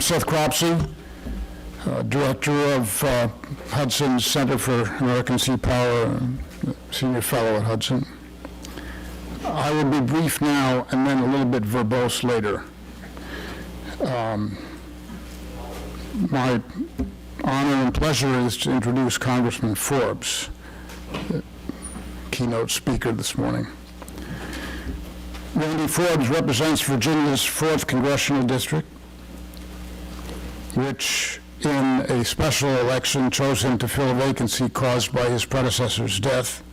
I'm Seth Cropsey, Director of Hudson Center for American Seapower, Senior Fellow at Hudson. I will be brief now and then a little bit verbose later. My honor and pleasure is to introduce Congressman Forbes, the keynote speaker this morning. Randy Forbes represents Virginia's 4th Congressional District, which in a special election chose him to fill a vacancy caused by his predecessor's death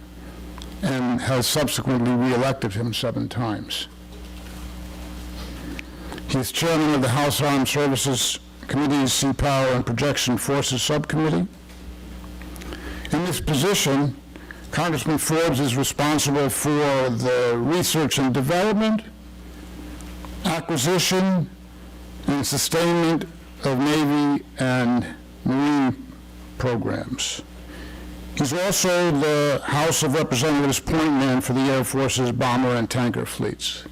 and has subsequently re-elected him 7 times. He is chairman of the House Armed Services Committee's Seapower and Projection Forces Subcommittee. In this position, Congressman Forbes is responsible for the research and development, acquisition, and sustainment of Navy and Marine programs. He's also the House of Representatives point man for the Air Force's bomber and tanker fleets.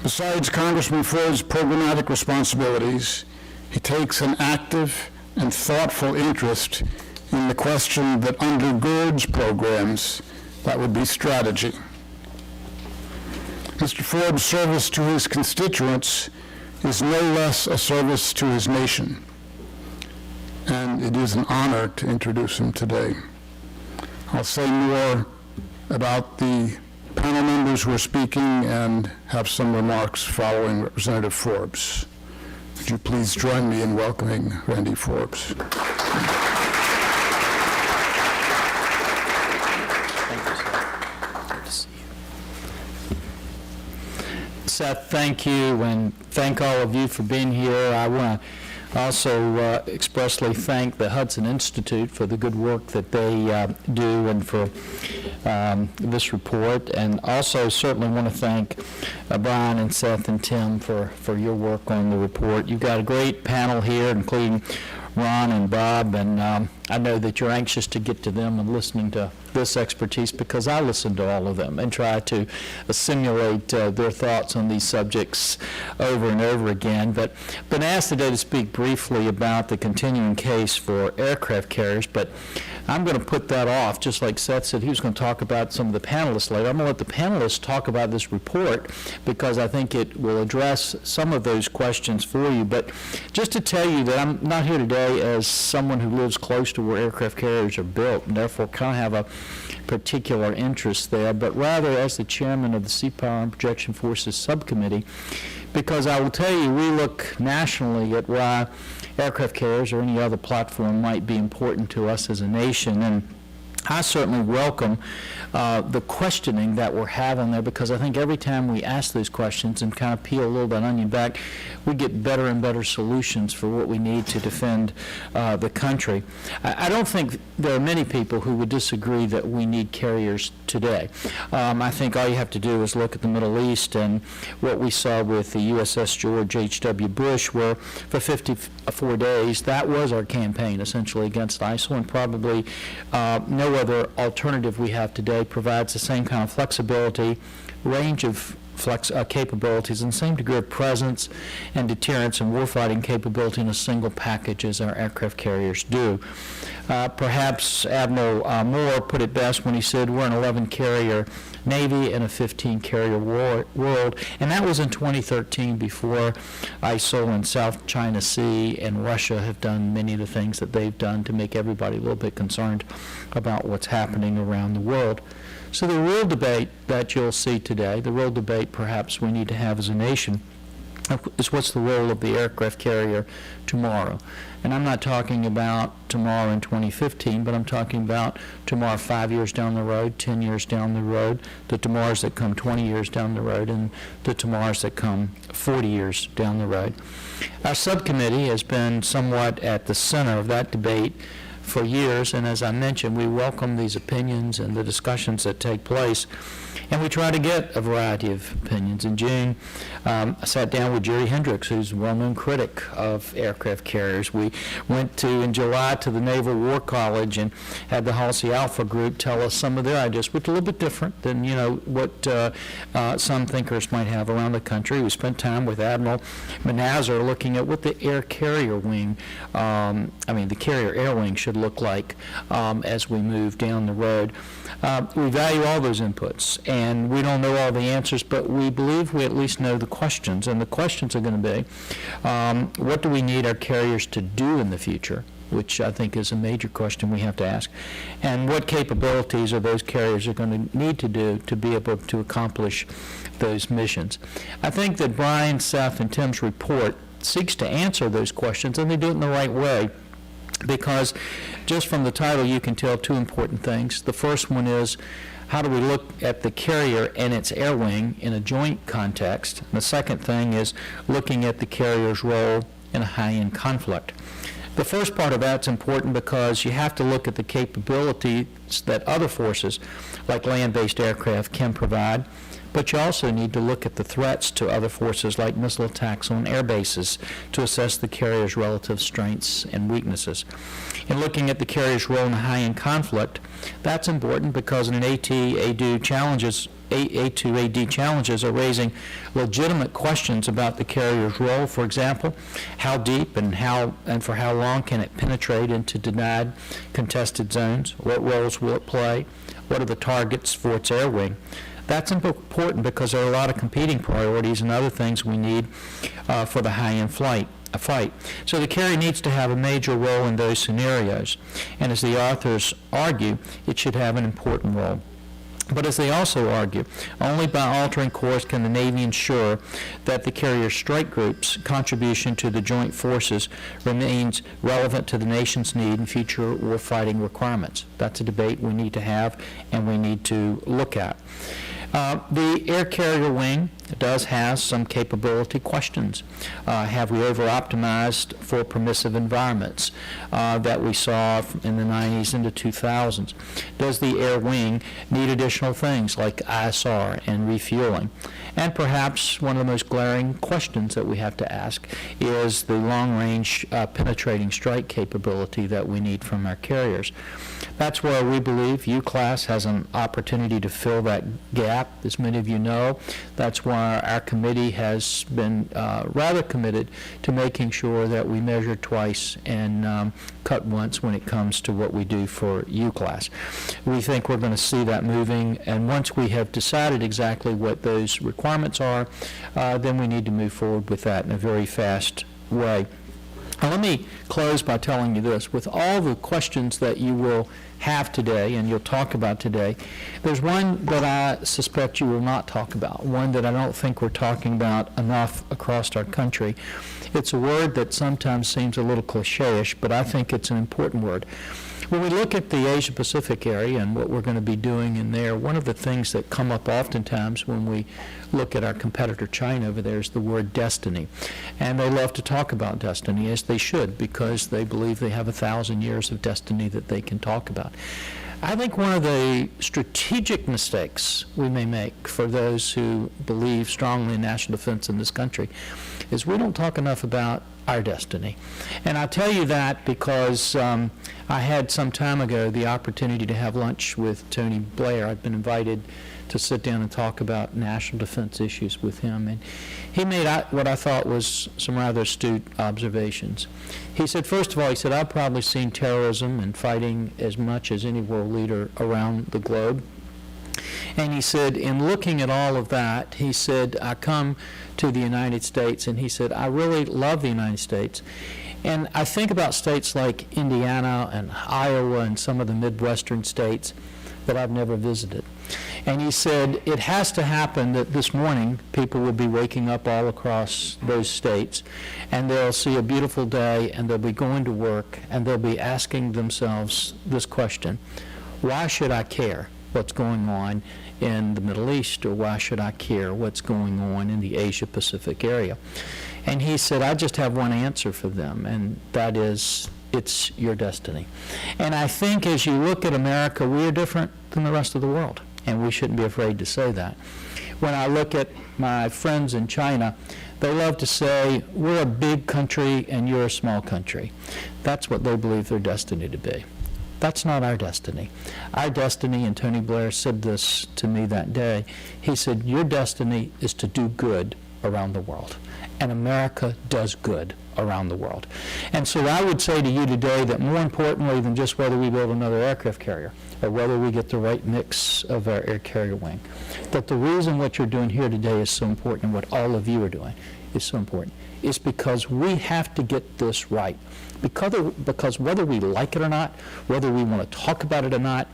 Besides Congressman Forbes' programmatic responsibilities, he takes an active and thoughtful interest in the question that undergirds programs, that would be strategy. Mr. Forbes' service to his constituents is no less a service to his nation, and it is an honor to introduce him today. I'll say more about the panel members who are speaking and have some remarks following Representative Forbes. Would you please join me in welcoming Randy Forbes? Seth, thank you, and thank all of you for being here. I want to also expressly thank the Hudson Institute for the good work that they do and for this report, and also certainly want to thank Bryan and Seth and Tim for your work on the report. You've got a great panel here, including Ron and Bob, and I know that you're anxious to get to them and listening to this expertise, because I listen to all of them and try to assimilate their thoughts on these subjects over and over again. But been asked today to speak briefly about the continuing case for aircraft carriers, but I'm going to put that off, just like Seth said he was going to talk about some of the panelists later. I'm going to let the panelists talk about this report because I think it will address some of those questions for you. But just to tell you that I'm not here today as someone who lives close to where aircraft carriers are built and therefore kind of have a particular interest there, but rather as the chairman of the Seapower and Projection Forces Subcommittee, because I will tell you, we look nationally at why aircraft carriers or any other platform might be important to us as a nation. And I certainly welcome the questioning that we're having there, because I think every time we ask those questions and kind of peel a little bit onion back, we get better and better solutions for what we need to defend the country. I don't think there are many people who would disagree that we need carriers today. I think all you have to do is look at the Middle East and what we saw with the USS George H.W. Bush, where for 54 days that was our campaign essentially against ISIL, and probably no other alternative we have today provides the same kind of flexibility, range of capabilities, and the same degree of presence and deterrence and warfighting capability in a single package as our aircraft carriers do. Perhaps Admiral Moore put it best when he said we're an 11-carrier Navy and a 15-carrier world, and that was in 2013 before ISIL and South China Sea and Russia have done many of the things that they've done to make everybody a little bit concerned about what's happening around the world. So the real debate that you'll see today, the real debate perhaps we need to have as a nation, is what's the role of the aircraft carrier tomorrow. And I'm not talking about tomorrow in 2015, but I'm talking about tomorrow 5 years down the road, 10 years down the road, the tomorrows that come 20 years down the road, and the tomorrows that come 40 years down the road. Our subcommittee has been somewhat at the center of that debate for years, and as I mentioned, we welcome these opinions and the discussions that take place, and we try to get a variety of opinions. In June, I sat down with Jerry Hendricks, who's a well-known critic of aircraft carriers. We went in July to the Naval War College and had the Halsey Alpha group tell us some of their ideas, which are a little bit different than, what some thinkers might have around the country. We spent time with Admiral Manazar looking at what the air carrier wing, the carrier air wing should look like as we move down the road. We value all those inputs, and we don't know all the answers, but we believe we at least know the questions, and the questions are going to be, what do we need our carriers to do in the future, which I think is a major question we have to ask, and what capabilities are those carriers are going to need to do to be able to accomplish those missions. I think that Bryan, Seth, and Tim's report seeks to answer those questions, and they do it in the right way, because just from the title you can tell two important things. The first one is, how do we look at the carrier and its air wing in a joint context? And the second thing is looking at the carrier's role in a high-end conflict. The first part of that's important because you have to look at the capabilities that other forces, like land-based aircraft, can provide, but you also need to look at the threats to other forces like missile attacks on air bases to assess the carrier's relative strengths and weaknesses. In looking at the carrier's role in a high-end conflict, that's important because in an A2AD challenges are raising legitimate questions about the carrier's role. For example, how deep and for how long can it penetrate into denied contested zones? What roles will it play? What are the targets for its air wing? That's important because there are a lot of competing priorities and other things we need for the high-end fight. So the carrier needs to have a major role in those scenarios, and as the authors argue, it should have an important role. But as they also argue, only by altering course can the Navy ensure that the carrier strike group's contribution to the joint forces remains relevant to the nation's need and future warfighting requirements. That's a debate we need to have and we need to look at. The air carrier wing does have some capability questions. Have we over-optimized for permissive environments that we saw in the 90s into 2000s? Does the air wing need additional things like ISR and refueling? And perhaps one of the most glaring questions that we have to ask is the long-range penetrating strike capability that we need from our carriers. That's where we believe UClass has an opportunity to fill that gap. As many of you know, that's why our committee has been rather committed to making sure that we measure twice and cut once when it comes to what we do for UClass. We think we're going to see that moving, and once we have decided exactly what those requirements are, then we need to move forward with that in a very fast way. Now, let me close by telling you this. With all the questions that you will have today and you'll talk about today, there's one that I suspect you will not talk about, one that I don't think we're talking about enough across our country. It's a word that sometimes seems a little cliche-ish, but I think it's an important word. When we look at the Asia-Pacific area and what we're going to be doing in there, one of the things that come up oftentimes when we look at our competitor China over there is the word destiny. And they love to talk about destiny, as they should, because they believe they have 1,000 years of destiny that they can talk about. I think one of the strategic mistakes we may make for those who believe strongly in national defense in this country is we don't talk enough about our destiny. And I tell you that because I had some time ago the opportunity to have lunch with Tony Blair. I'd been invited to sit down and talk about national defense issues with him. And he made what I thought was some rather astute observations. He said, first of all, he said, I've probably seen terrorism and fighting as much as any world leader around the globe. And he said, in looking at all of that, he said, I come to the United States, and he said, I really love the United States. And I think about states like Indiana and Iowa and some of the Midwestern states that I've never visited. And he said, it has to happen that this morning people will be waking up all across those states, and they'll see a beautiful day, and they'll be going to work, and they'll be asking themselves this question: why should I care what's going on in the Middle East, or why should I care what's going on in the Asia-Pacific area? And he said, I just have one answer for them, and that is it's your destiny. And I think as you look at America, we are different than the rest of the world, and we shouldn't be afraid to say that. When I look at my friends in China, they love to say, we're a big country and you're a small country. That's what they believe their destiny to be. That's not our destiny. Our destiny, and Tony Blair said this to me that day, he said, your destiny is to do good around the world. And America does good around the world. And so I would say to you today that more importantly than just whether we build another aircraft carrier or whether we get the right mix of our air carrier wing, that the reason what you're doing here today is so important and what all of you are doing is so important is because we have to get this right. Because whether we like it or not, whether we want to talk about it or not,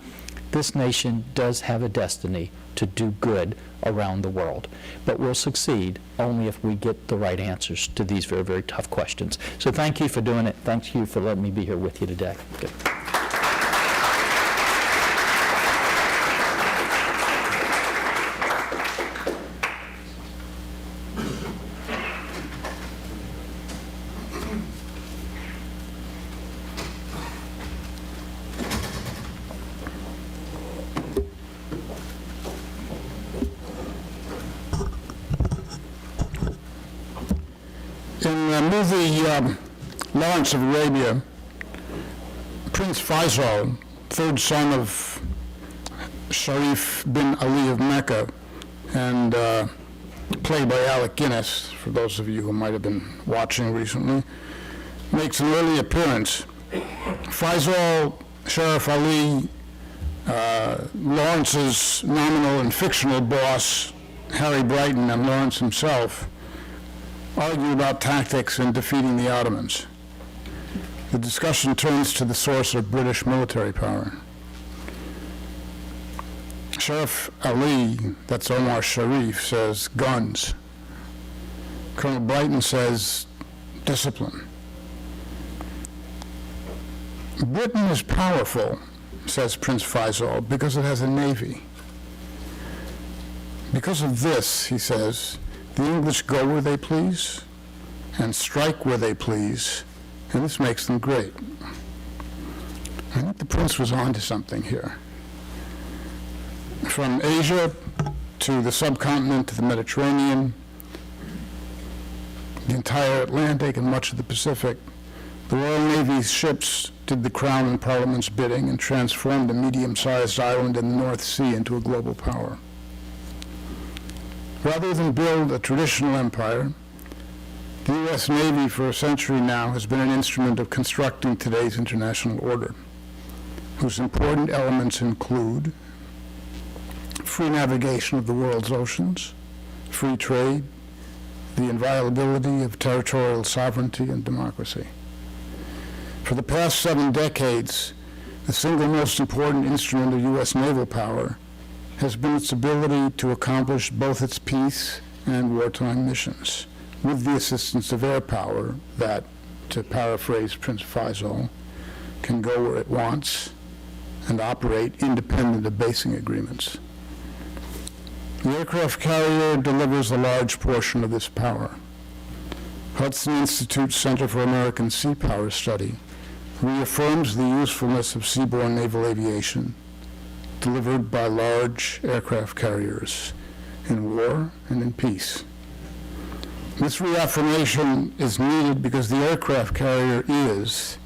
this nation does have a destiny to do good around the world. But we'll succeed only if we get the right answers to these very, very tough questions. So thank you for doing it. Thank you for letting me be here with you today. Good. In the movie Lawrence of Arabia, Prince Faisal, third son of Sharif bin Ali of Mecca, and played by Alec Guinness, for those of you who might have been watching recently, makes an early appearance. Faisal, Sharif Ali, Lawrence's nominal and fictional boss, Harry Brighton, and Lawrence himself, argue about tactics in defeating the Ottomans. The discussion turns to the source of British military power. Sharif Ali, that's Omar Sharif, says guns. Colonel Brighton says discipline. Britain is powerful, says Prince Faisal, because it has a navy. Because of this, he says, the English go where they please and strike where they please, and this makes them great. I think the Prince was onto something here. From Asia to the subcontinent to the Mediterranean, the entire Atlantic and much of the Pacific, the Royal Navy's ships did the Crown and Parliament's bidding and transformed a medium-sized island in the North Sea into a global power. Rather than build a traditional empire, the U.S. Navy for a century now has been an instrument of constructing today's international order, whose important elements include free navigation of the world's oceans, free trade, the inviolability of territorial sovereignty and democracy. For the past 7 decades, the single most important instrument of U.S. naval power has been its ability to accomplish both its peace and wartime missions, with the assistance of air power that, to paraphrase Prince Faisal, can go where it wants and operate independent of basing agreements. The aircraft carrier delivers a large portion of this power. Hudson Institute's Center for American Seapower study reaffirms the usefulness of seaborne naval aviation delivered by large aircraft carriers in war and in peace. This reaffirmation is needed because the aircraft carrier is,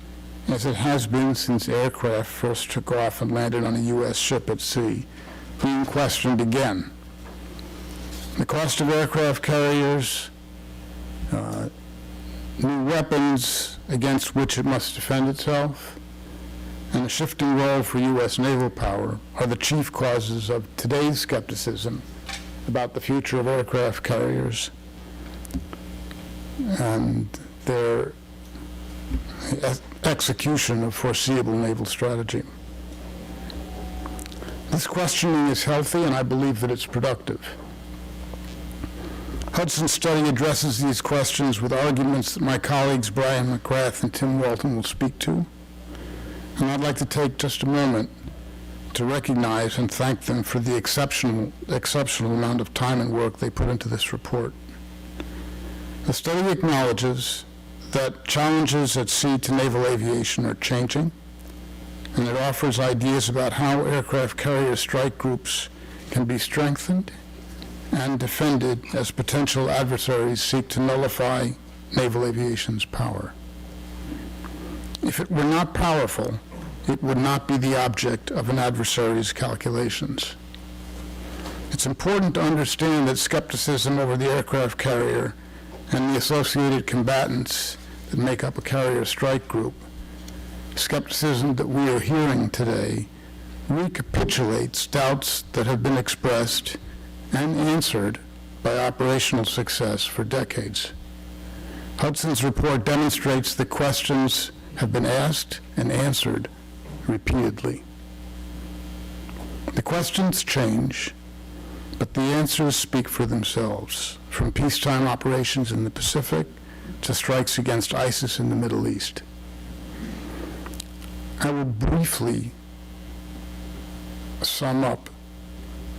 as it has been since aircraft first took off and landed on a U.S. ship at sea, being questioned again. The cost of aircraft carriers, new weapons against which it must defend itself, and a shifting role for U.S. naval power are the chief causes of today's skepticism about the future of aircraft carriers and their execution of foreseeable naval strategy. This questioning is healthy, and I believe that it's productive. Hudson's study addresses these questions with arguments that my colleagues Bryan McGrath and Tim Walton will speak to. And I'd like to take just a moment to recognize and thank them for the exceptional amount of time and work they put into this report. The study acknowledges that challenges at sea to naval aviation are changing, and it offers ideas about how aircraft carrier strike groups can be strengthened and defended as potential adversaries seek to nullify naval aviation's power. If it were not powerful, it would not be the object of an adversary's calculations. It's important to understand that skepticism over the aircraft carrier and the associated combatants that make up a carrier strike group, skepticism that we are hearing today, recapitulates doubts that have been expressed and answered by operational success for decades. Hudson's report demonstrates that questions have been asked and answered repeatedly. The questions change, but the answers speak for themselves, from peacetime operations in the Pacific to strikes against ISIS in the Middle East. I will briefly sum up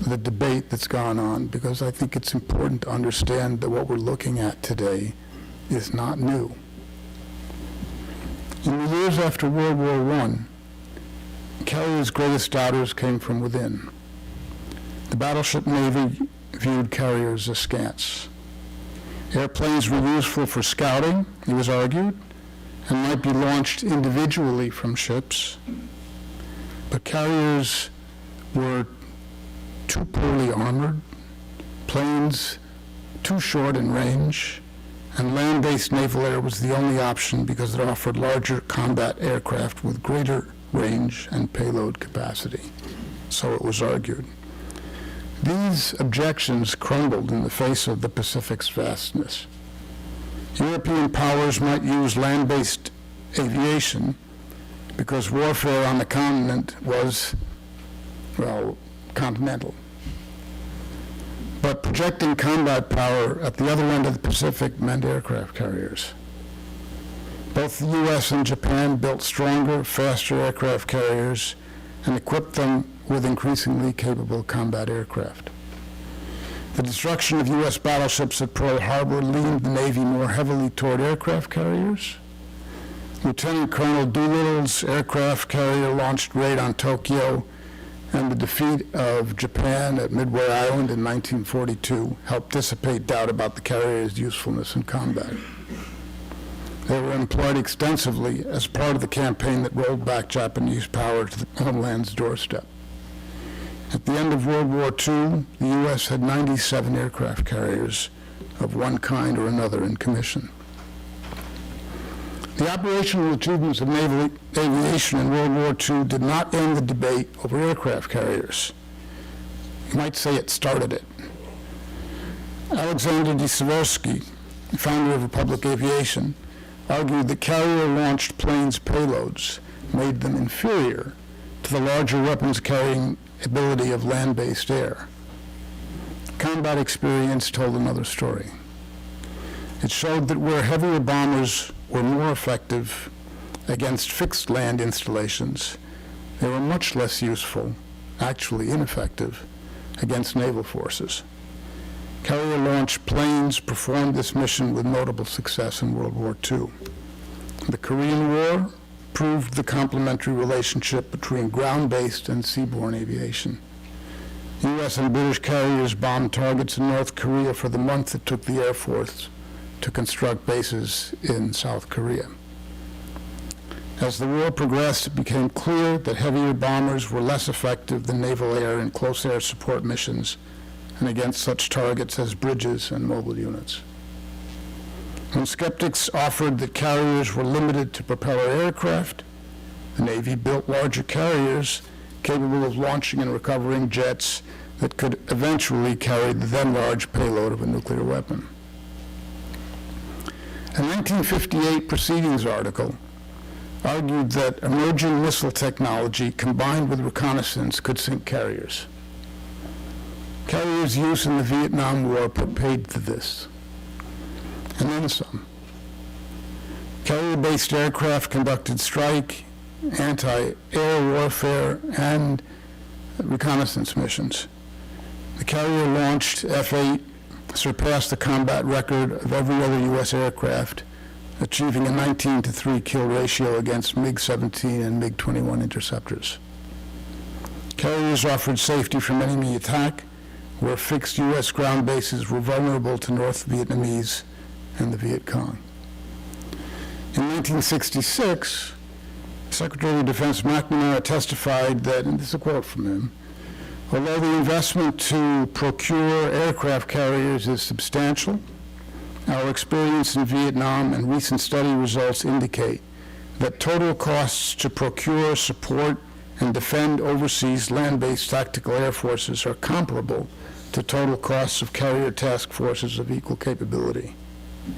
the debate that's gone on, because I think it's important to understand that what we're looking at today is not new. In the years after World War I, carriers' greatest doubters came from within. The battleship navy viewed carriers askance. Airplanes were useful for scouting, it was argued, and might be launched individually from ships, but carriers were too poorly armored, planes too short in range, and land-based naval air was the only option because it offered larger combat aircraft with greater range and payload capacity. So it was argued. These objections crumbled in the face of the Pacific's vastness. European powers might use land-based aviation because warfare on the continent was, well, continental. But projecting combat power at the other end of the Pacific meant aircraft carriers. Both the U.S. and Japan built stronger, faster aircraft carriers and equipped them with increasingly capable combat aircraft. The destruction of U.S. battleships at Pearl Harbor leaned the Navy more heavily toward aircraft carriers. Lieutenant Colonel Doolittle's aircraft carrier launched raid on Tokyo, and the defeat of Japan at Midway Island in 1942 helped dissipate doubt about the carrier's usefulness in combat. They were employed extensively as part of the campaign that rolled back Japanese power to the homeland's doorstep. At the end of World War II, the U.S. had 97 aircraft carriers of one kind or another in commission. The operational achievements of naval aviation in World War II did not end the debate over aircraft carriers. You might say it started it. Alexander de Seversky, founder of Republic Aviation, argued that carrier-launched planes' payloads made them inferior to the larger weapons-carrying ability of land-based air. Combat experience told another story. It showed that where heavier bombers were more effective against fixed land installations, they were much less useful, actually ineffective, against naval forces. Carrier-launched planes performed this mission with notable success in World War II. The Korean War proved the complementary relationship between ground-based and seaborne aviation. U.S. and British carriers bombed targets in North Korea for the month it took the Air Force to construct bases in South Korea. As the war progressed, it became clear that heavier bombers were less effective than naval air in close air support missions and against such targets as bridges and mobile units. When skeptics offered that carriers were limited to propeller aircraft, the Navy built larger carriers capable of launching and recovering jets that could eventually carry the then large payload of a nuclear weapon. A 1958 Proceedings article argued that emerging missile technology combined with reconnaissance could sink carriers. Carriers' use in the Vietnam War put paid to this, and then some. Carrier-based aircraft conducted strike, anti-air warfare, and reconnaissance missions. The carrier-launched F-8 surpassed the combat record of every other U.S. aircraft achieving a 19-to-3 kill ratio against MiG-17 and MiG-21 interceptors. Carriers offered safety from enemy attack, where fixed U.S. ground bases were vulnerable to North Vietnamese and the Viet Cong. In 1966, Secretary of Defense McNamara testified that, and this is a quote from him, although the investment to procure aircraft carriers is substantial, our experience in Vietnam and recent study results indicate that total costs to procure, support, and defend overseas land-based tactical air forces are comparable to total costs of carrier task forces of equal capability.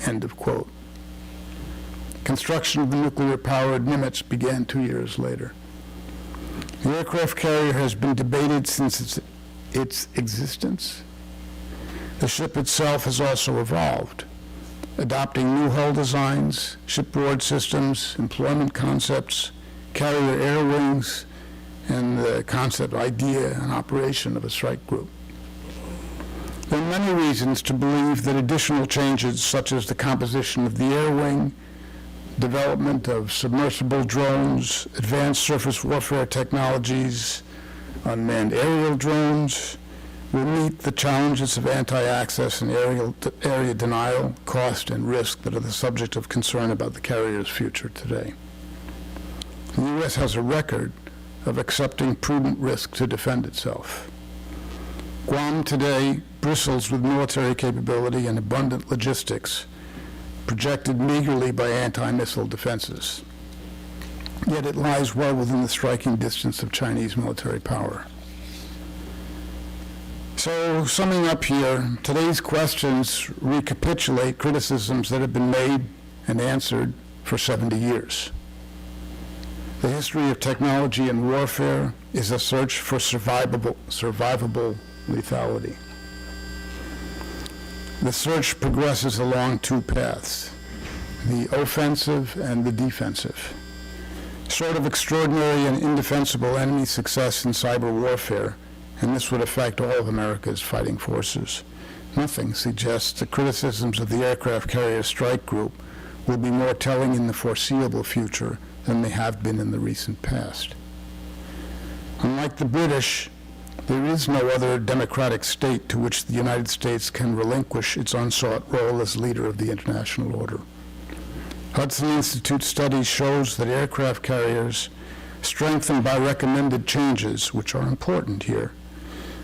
End of quote. Construction of the nuclear-powered Nimitz began 2 years later. The aircraft carrier has been debated since its existence. The ship itself has also evolved, adopting new hull designs, shipboard systems, employment concepts, carrier air wings, and the concept, idea, and operation of a strike group. There are many reasons to believe that additional changes, such as the composition of the air wing, development of submersible drones, advanced surface warfare technologies, unmanned aerial drones, will meet the challenges of anti-access and area denial, cost, and risk that are the subject of concern about the carrier's future today. The U.S. has a record of accepting prudent risk to defend itself. Guam today bristles with military capability and abundant logistics, projected meagerly by anti-missile defenses. Yet it lies well within the striking distance of Chinese military power. So, summing up here, today's questions recapitulate criticisms that have been made and answered for 70 years. The history of technology and warfare is a search for survivable lethality. The search progresses along two paths, the offensive and the defensive. Sort of extraordinary and indefensible enemy success in cyber warfare, and this would affect all of America's fighting forces. Nothing suggests the criticisms of the aircraft carrier strike group will be more telling in the foreseeable future than they have been in the recent past. Unlike the British, there is no other democratic state to which the United States can relinquish its unsought role as leader of the international order. Hudson Institute study shows that aircraft carriers, strengthened by recommended changes, which are important here,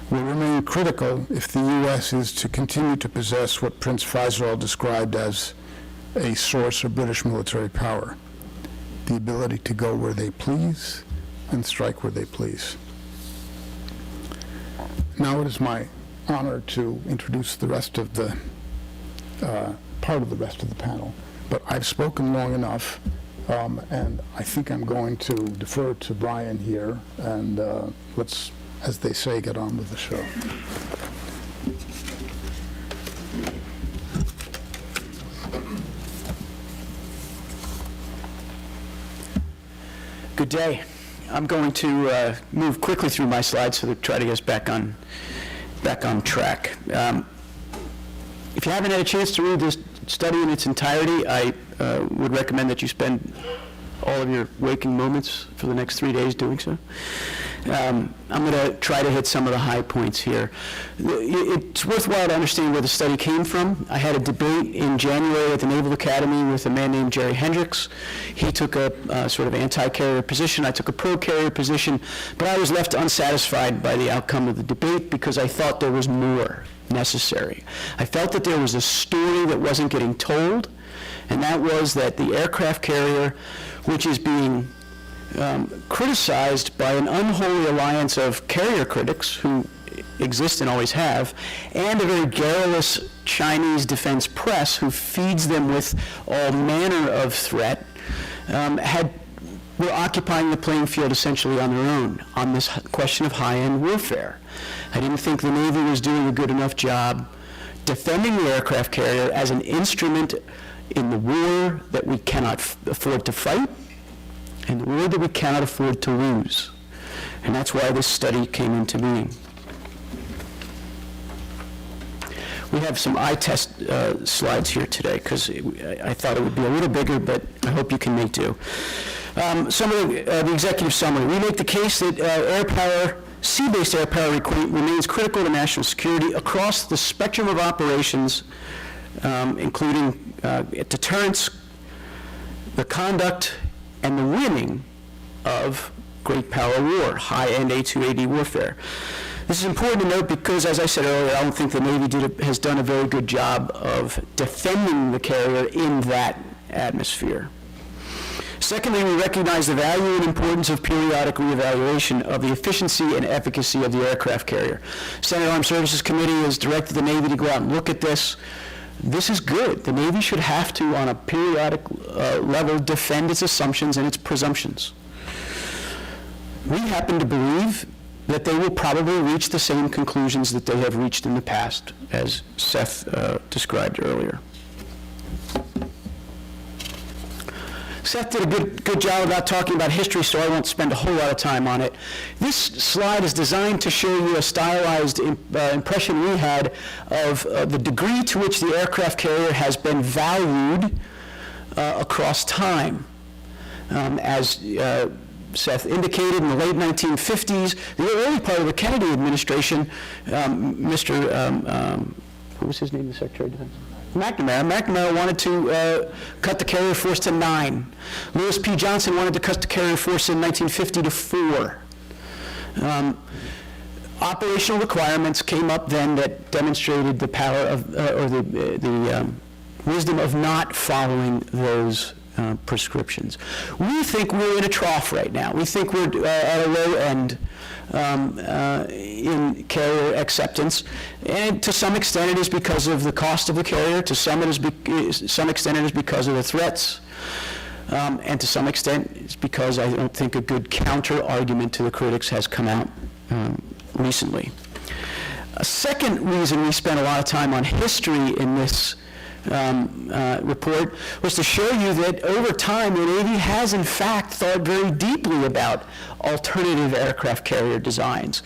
will remain critical if the U.S. is to continue to possess what Prince Faisal described as a source of British military power, the ability to go where they please and strike where they please. Now it is my honor to introduce the rest of the part of the rest of the panel. But I've spoken long enough, and I think I'm going to defer to Bryan here, and let's, as they say, get on with the show. Good day. I'm going to move quickly through my slides to try to get us back on track. If you haven't had a chance to read this study in its entirety, I would recommend that you spend all of your waking moments for the next 3 days doing so. I'm going to try to hit some of the high points here. It's worthwhile to understand where the study came from. I had a debate in January at the Naval Academy with a man named Jerry Hendricks. He took a sort of anti-carrier position. I took a pro-carrier position, but I was left unsatisfied by the outcome of the debate because I thought there was more necessary. I felt that there was a story that wasn't getting told, and that was that the aircraft carrier, which is being criticized by an unholy alliance of carrier critics who exist and always have, and a very garrulous Chinese defense press who feeds them with all manner of threat, were occupying the playing field essentially on their own on this question of high-end warfare. I didn't think the Navy was doing a good enough job defending the aircraft carrier as an instrument in the war that we cannot afford to fight, and the war that we cannot afford to lose. And that's why this study came into being. We have some eye test slides here today because I thought it would be a little bigger, but I hope you can make do. Some of the executive summary. We make the case that air power, sea-based air power remains critical to national security across the spectrum of operations, including deterrence, the conduct, and the winning of great power war, high-end A2AD warfare. This is important to note because, as I said earlier, I don't think the Navy has done a very good job of defending the carrier in that atmosphere. Secondly, we recognize the value and importance of periodic reevaluation of the efficiency and efficacy of the aircraft carrier. Senate Armed Services Committee has directed the Navy to go out and look at this. This is good. The Navy should have to, on a periodic level, defend its assumptions and its presumptions. We happen to believe that they will probably reach the same conclusions that they have reached in the past, as Seth described earlier. Seth did a good job about talking about history, so I won't spend a whole lot of time on it. This slide is designed to show you a stylized impression we had of the degree to which the aircraft carrier has been valued across time. As Seth indicated, in the late 1950s, the early part of the Kennedy administration, who was his name, the Secretary of Defense? McNamara wanted to cut the carrier force to 9. Lewis P. Johnson wanted to cut the carrier force in 1950 to 4. Operational requirements came up then that demonstrated the power of, or the wisdom of not following those prescriptions. We think we're in a trough right now. We think we're at a low end in carrier acceptance, and to some extent it is because of the cost of the carrier, to some extent it is because of the threats, and to some extent it's because I don't think a good counter argument to the critics has come out recently. A second reason we spent a lot of time on history in this report was to show you that over time the Navy has in fact thought very deeply about alternative aircraft carrier designs.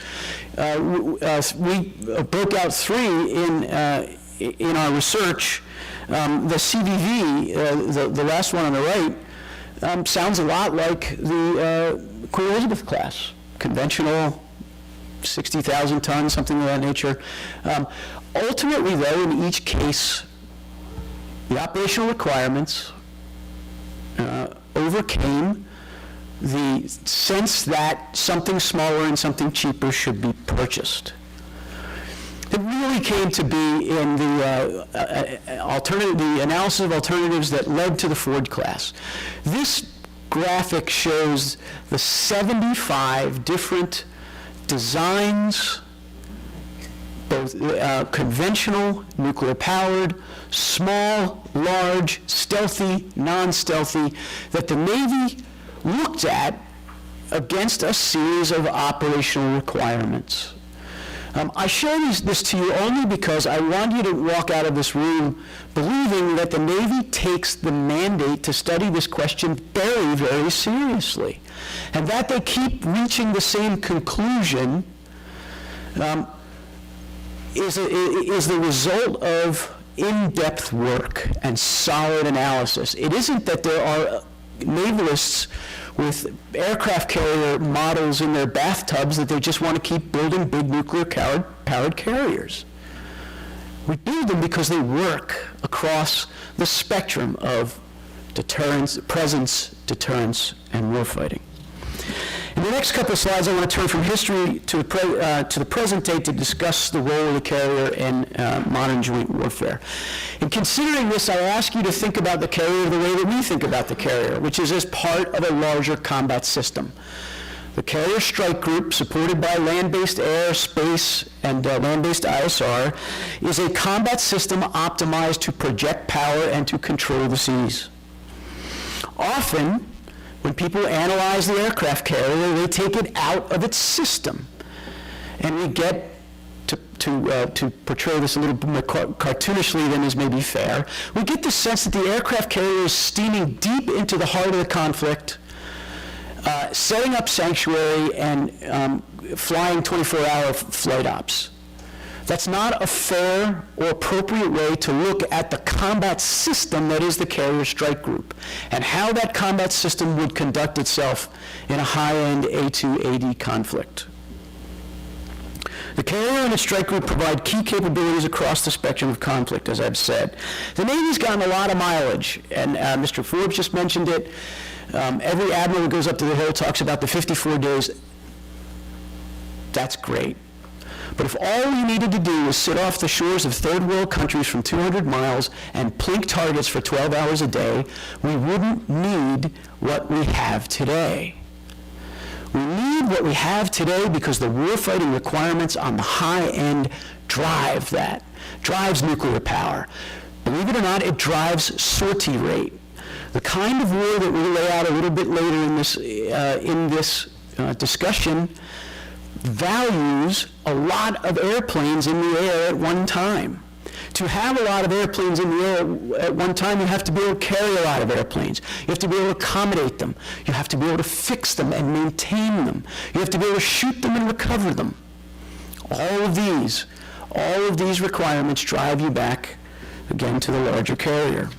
We broke out 3 in our research. The CVV, the last one on the right, sounds a lot like the Queen Elizabeth class, conventional, 60,000 tons, something of that nature. Ultimately, though, in each case, the operational requirements overcame the sense that something smaller and something cheaper should be purchased. It really came to be in the the analysis of alternatives that led to the Ford class. This graphic shows the 75 different designs, both conventional, nuclear-powered, small, large, stealthy, non-stealthy, that the Navy looked at against a series of operational requirements. I share this to you only because I want you to walk out of this room believing that the Navy takes the mandate to study this question very, very seriously, and that they keep reaching the same conclusion is the result of in-depth work and solid analysis. It isn't that there are navalists with aircraft carrier models in their bathtubs that they just want to keep building big nuclear-powered carriers. We build them because they work across the spectrum of deterrence, presence, deterrence, and warfighting. In the next couple of slides, I want to turn from history to the present day to discuss the role of the carrier in modern joint warfare. In considering this, I ask you to think about the carrier the way that we think about the carrier, which is as part of a larger combat system. The Carrier Strike Group, supported by land-based air, space, and land-based ISR, is a combat system optimized to project power and to control the seas. Often, when people analyze the aircraft carrier, they take it out of its system. And we get, to portray this a little bit more cartoonishly than is maybe fair, we get the sense that the aircraft carrier is steaming deep into the heart of the conflict, setting up sanctuary and flying 24-hour flight ops. That's not a fair or appropriate way to look at the combat system that is the carrier strike group and how that combat system would conduct itself in a high-end A2AD conflict. The carrier and its strike group provide key capabilities across the spectrum of conflict, as I've said. The Navy's gotten a lot of mileage, and Mr. Forbes just mentioned it. Every admiral that goes up to the Hill talks about the 54 days. That's great. But if all we needed to do was sit off the shores of third world countries from 200 miles and plink targets for 12 hours a day, we wouldn't need what we have today. We need what we have today because the warfighting requirements on the high end drive that, drives nuclear power. Believe it or not, it drives sortie rate. The kind of war that we lay out a little bit later in this discussion values a lot of airplanes in the air at one time. To have a lot of airplanes in the air at one time, you have to be able to carry a lot of airplanes. You have to be able to accommodate them. You have to be able to fix them and maintain them. You have to be able to shoot them and recover them. All of these requirements drive you back, again, to the larger carrier.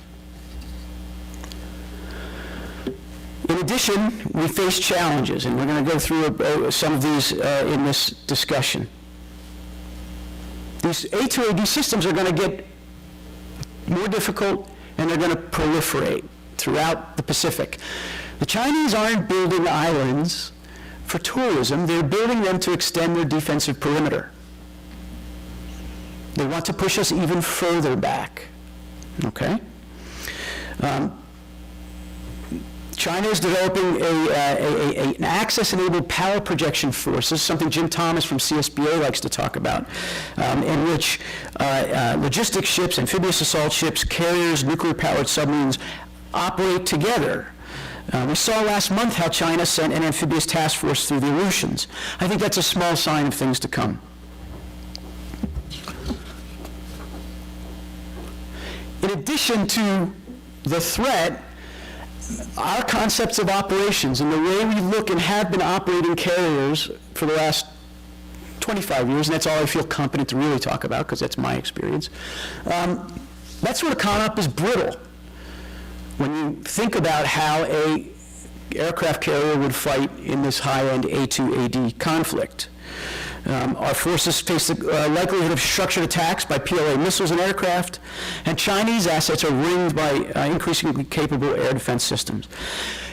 In addition, we face challenges, and we're going to go through some of these in this discussion. These A2AD systems are going to get more difficult, and they're going to proliferate throughout the Pacific. The Chinese aren't building islands for tourism. They're building them to extend their defensive perimeter. They want to push us even further back. Okay? China is developing an access-enabled power projection force. This is something Jim Thomas from CSBA likes to talk about, in which logistics ships, amphibious assault ships, carriers, nuclear-powered submarines operate together. We saw last month how China sent an amphibious task force through the Aleutians. I think that's a small sign of things to come. In addition to the threat, our concepts of operations and the way we look and have been operating carriers for the last 25 years, and that's all I feel competent to really talk about because that's my experience, that sort of CONOP is brittle. When you think about how a aircraft carrier would fight in this high-end A2AD conflict. Our forces face the likelihood of structured attacks by PLA missiles and aircraft, and Chinese assets are ringed by increasingly capable air defense systems.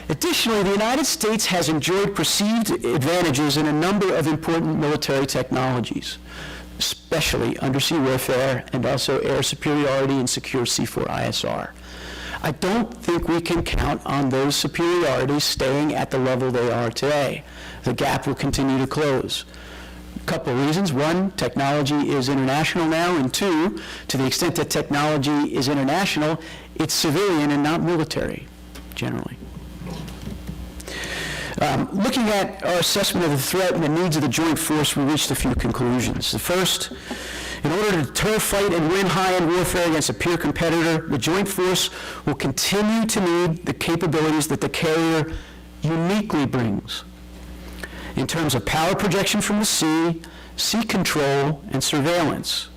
Additionally, the United States has enjoyed perceived advantages in a number of important military technologies, especially undersea warfare and also air superiority and secure C4ISR. I don't think we can count on those superiorities staying at the level they are today. The gap will continue to close. A couple of reasons. One, technology is international now, and two, to the extent that technology is international, it's civilian and not military, generally. Looking at our assessment of the threat and the needs of the joint force, we reached a few conclusions. The first, in order to deter, fight, and win high-end warfare against a peer competitor, the joint force will continue to need the capabilities that the carrier uniquely brings in terms of power projection from the sea, sea control, and surveillance.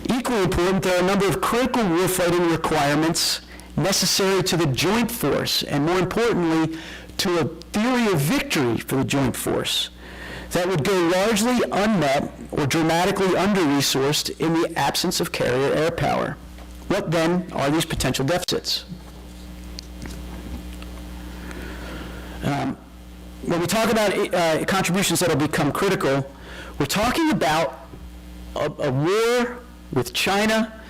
Equally important, there are a number of critical warfighting requirements necessary to the joint force, and more importantly, to a theory of victory for the joint force that would go largely unmet or dramatically under-resourced in the absence of carrier air power. What then are these potential deficits? When we talk about contributions that will become critical, we're talking about a war with China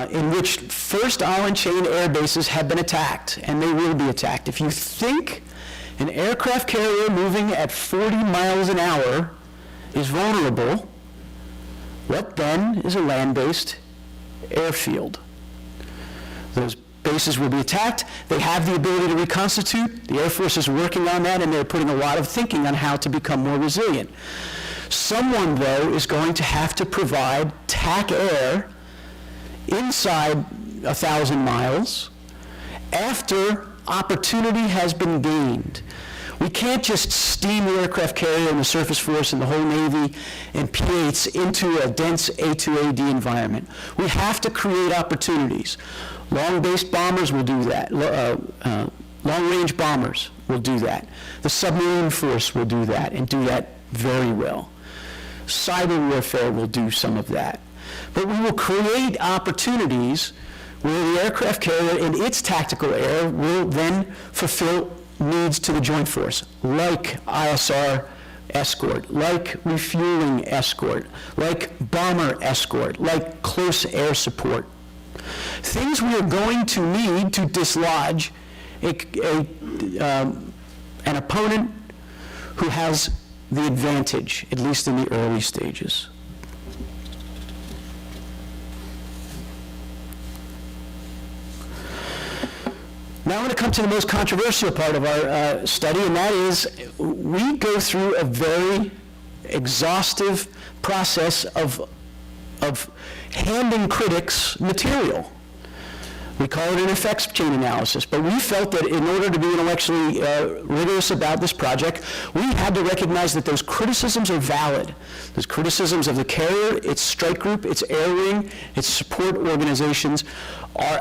in which first island chain air bases have been attacked, and they will be attacked. If you think an aircraft carrier moving at 40 miles an hour is vulnerable, what then is a land-based airfield? Those bases will be attacked. They have the ability to reconstitute. The Air Force is working on that, and they're putting a lot of thinking on how to become more resilient. Someone, though, is going to have to provide TAC air inside 1,000 miles after opportunity has been gained. We can't just steam the aircraft carrier and the surface force and the whole Navy and P-8s into a dense A2AD environment. We have to create opportunities. Long-based bombers will do that. Long-range bombers will do that. The submarine force will do that, and do that very well. Cyber warfare will do some of that. But we will create opportunities where the aircraft carrier in its tactical air will then fulfill needs to the joint force, like ISR escort, like refueling escort, like bomber escort, like close air support. Things we are going to need to dislodge an opponent who has the advantage, at least in the early stages. Now I'm going to come to the most controversial part of our study, and that is we go through a very exhaustive process of handing critics material. We call it an effects chain analysis, but we felt that in order to be intellectually rigorous about this project, we had to recognize that those criticisms are valid. Those criticisms of the carrier, its strike group, its air wing, its support organizations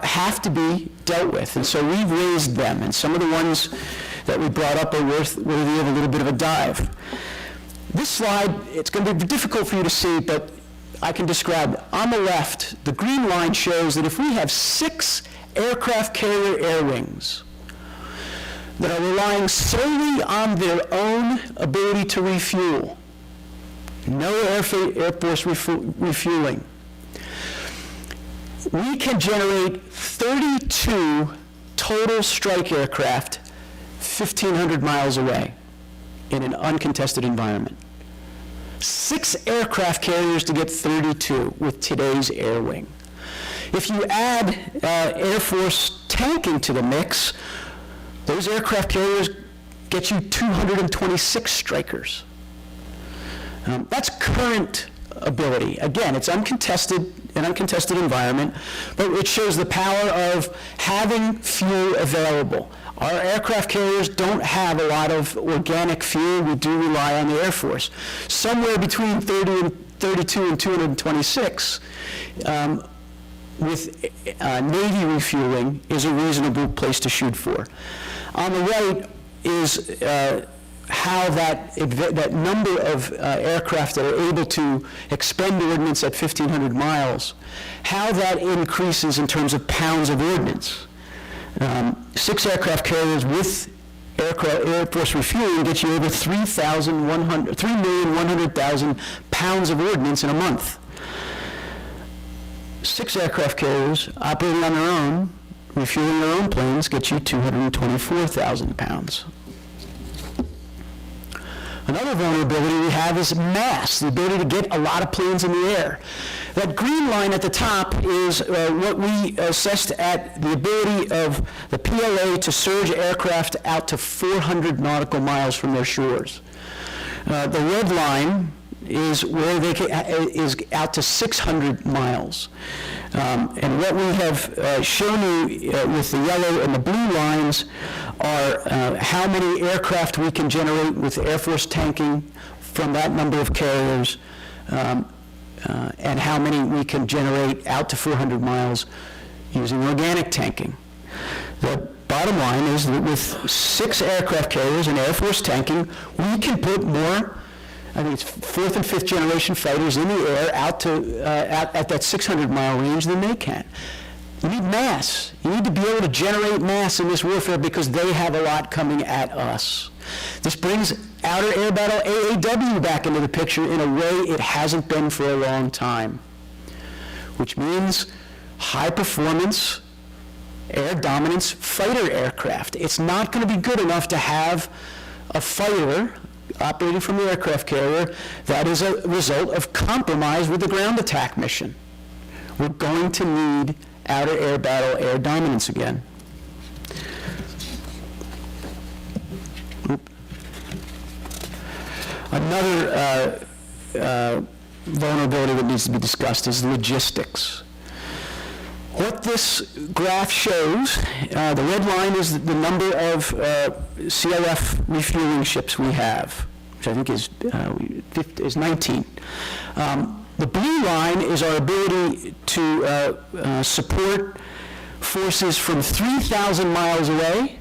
have to be dealt with. And so we've raised them, and some of the ones that we brought up are worthy of a little bit of a dive. This slide, it's going to be difficult for you to see, but I can describe. On the left, the green line shows that if we have 6 aircraft carrier air wings that are relying solely on their own ability to refuel, no Air Force refueling, we can generate 32 total strike aircraft 1,500 miles away in an uncontested environment. 6 aircraft carriers to get 32 with today's air wing. If you add Air Force tanking to the mix, those aircraft carriers get you 226 strikers. That's current ability. Again, it's an uncontested environment, but it shows the power of having fuel available. Our aircraft carriers don't have a lot of organic fuel. We do rely on the Air Force. Somewhere between 32 and 226 with Navy refueling is a reasonable place to shoot for. On the right is how that number of aircraft that are able to expend ordnance at 1,500 miles, how that increases in terms of pounds of ordnance. 6 aircraft carriers with Air Force refueling get you over 3,100,000 pounds of ordnance in a month. 6 aircraft carriers operating on their own, refueling their own planes, get you 224,000 pounds. Another vulnerability we have is mass, the ability to get a lot of planes in the air. That green line at the top is what we assessed at the ability of the PLA to surge aircraft out to 400 nautical miles from their shores. The red line is where they is out to 600 miles. And what we have shown you with the yellow and the blue lines are how many aircraft we can generate with Air Force tanking from that number of carriers, and how many we can generate out to 400 miles using organic tanking. The bottom line is that with 6 aircraft carriers and Air Force tanking, we can put more, I think it's 4th and 5th generation fighters in the air out to at that 600-mile range than they can. You need mass. You need to be able to generate mass in this warfare because they have a lot coming at us. This brings outer air battle AAW back into the picture in a way it hasn't been for a long time, which means high performance air dominance fighter aircraft. It's not going to be good enough to have a fighter operating from the aircraft carrier that is a result of compromise with the ground attack mission. We're going to need outer air battle air dominance again. Another vulnerability that needs to be discussed is logistics. What what this graph shows, the red line is the number of CLF refueling ships we have, which I think is 19. The blue line is our ability to support forces from 3,000 miles away.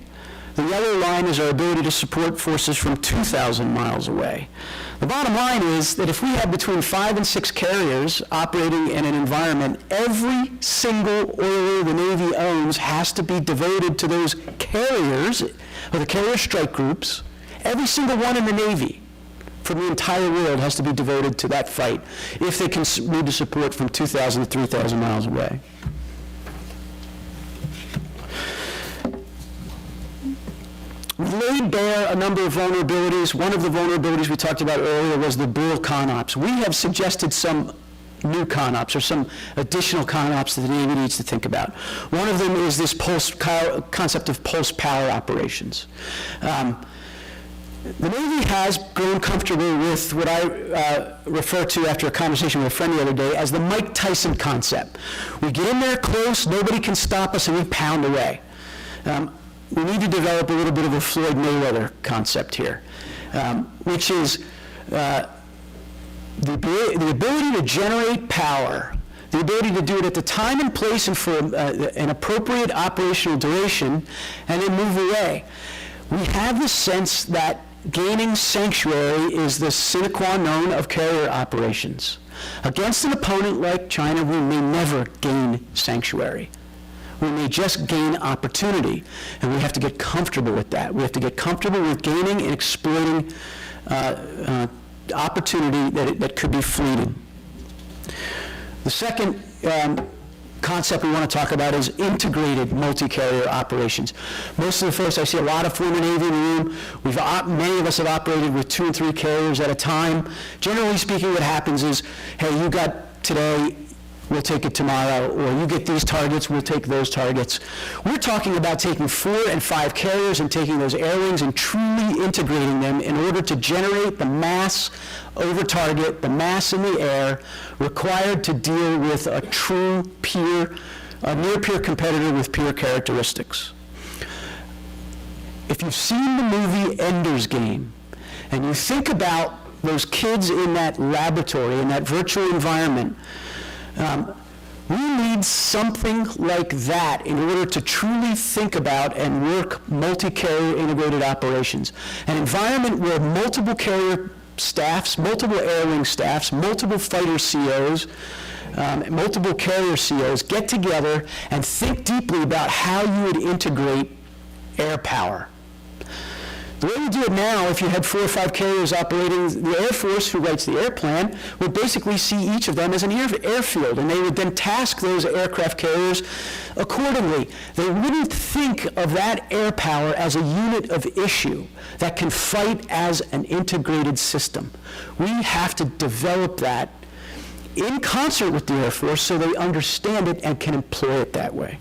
The yellow line is our ability to support forces from 2,000 miles away. The bottom line is that if we have between 5 and 6 carriers operating in an environment, every single oiler the Navy owns has to be devoted to those carriers, or the carrier strike groups. Every single one in the Navy from the entire world has to be devoted to that fight if they can need to support from 2,000 to 3,000 miles away. We've laid bare a number of vulnerabilities. One of the vulnerabilities we talked about earlier was the bull CONOPS. We have suggested some new CONOPS or some additional CONOPS that the Navy needs to think about. One of them is this concept of pulse power operations. The Navy has grown comfortable with what I refer to after a conversation with a friend the other day as the Mike Tyson concept. We get in there close, nobody can stop us, and we pound away. We need to develop a little bit of a Floyd Mayweather concept here, which is the ability to generate power, the ability to do it at the time and place and for an appropriate operational duration, and then move away. We have the sense that gaining sanctuary is the sine qua non of carrier operations. Against an opponent like China, we may never gain sanctuary. We may just gain opportunity, and we have to get comfortable with that. We have to get comfortable with gaining and exploiting opportunity that could be fleeting. The second concept we want to talk about is integrated multi-carrier operations. Most of the folks, I see a lot of former Navy in the room. Many of us have operated with 2 and 3 carriers at a time. Generally speaking, what happens is, hey, you got today, we'll take it tomorrow, or you get these targets, we'll take those targets. We're talking about taking 4 and 5 carriers and taking those air wings and truly integrating them in order to generate the mass over target, the mass in the air required to deal with a true peer, a near-peer competitor with peer characteristics. If you've seen the movie Ender's Game, and you think about those kids in that laboratory, in that virtual environment, we need something like that in order to truly think about and work multi-carrier integrated operations. An environment where multiple carrier staffs, multiple air wing staffs, multiple fighter COs, multiple carrier COs get together and think deeply about how you would integrate air power. The way we do it now, if you had 4 or 5 carriers operating, the Air Force, who writes the air plan, would basically see each of them as an airfield, and they would then task those aircraft carriers accordingly. They wouldn't think of that air power as a unit of issue that can fight as an integrated system. We have to develop that in concert with the Air Force so they understand it and can employ it that way.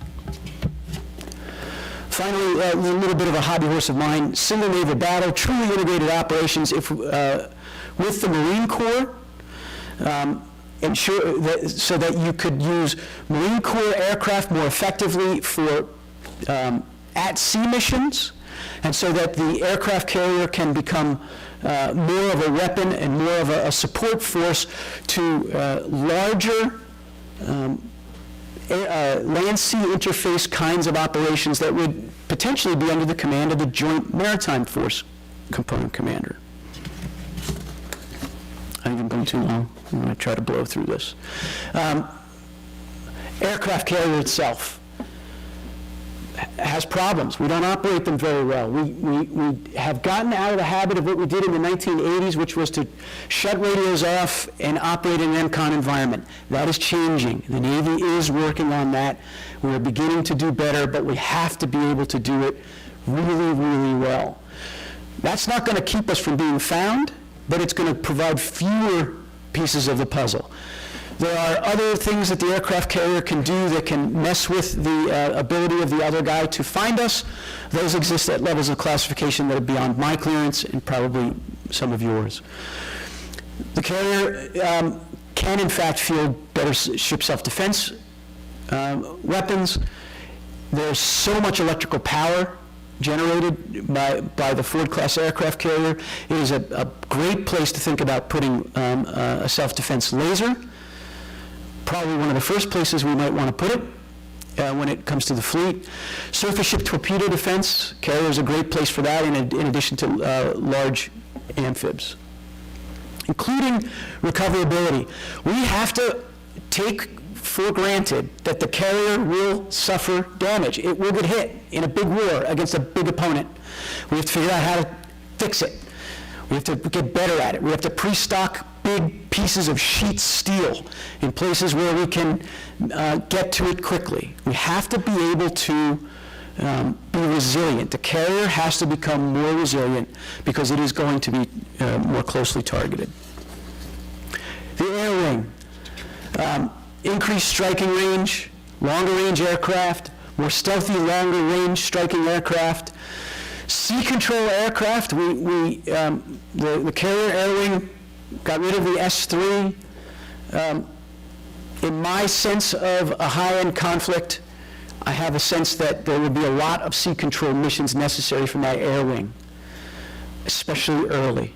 Finally, a little bit of a hobby horse of mine, single naval battle, truly integrated operations with the Marine Corps, ensure that, so that you could use Marine Corps aircraft more effectively for at-sea missions, and so that the aircraft carrier can become more of a weapon and more of a support force to larger land-sea interface kinds of operations that would potentially be under the command of the Joint Maritime Force Component Commander. I think I'm going too long. I'm going to try to blow through this. Aircraft carrier itself has problems. We don't operate them very well. We have gotten out of the habit of what we did in the 1980s, which was to shut radios off and operate in an MCON environment. That is changing. The Navy is working on that. We're beginning to do better, but we have to be able to do it really, really well. That's not going to keep us from being found, but it's going to provide fewer pieces of the puzzle. There are other things that the aircraft carrier can do that can mess with the ability of the other guy to find us. Those exist at levels of classification that are beyond my clearance and probably some of yours. The carrier can, in fact, field better ship self-defense weapons. There's so much electrical power generated by the Ford-class aircraft carrier. It is a great place to think about putting a self-defense laser. Probably one of the first places we might want to put it when it comes to the fleet. Surface ship torpedo defense, carrier is a great place for that in addition to large amphibs. Including recoverability. We have to take for granted that the carrier will suffer damage. It will get hit in a big war against a big opponent. We have to figure out how to fix it. We have to get better at it. We have to pre-stock big pieces of sheet steel in places where we can get to it quickly. We have to be able to be resilient. The carrier has to become more resilient because it is going to be more closely targeted. The air wing. Increased striking range, longer range aircraft, more stealthy, longer range striking aircraft. Sea control aircraft, the carrier air wing got rid of the S-3. In my sense of a high-end conflict, I have a sense that there would be a lot of sea control missions necessary from that air wing, especially early.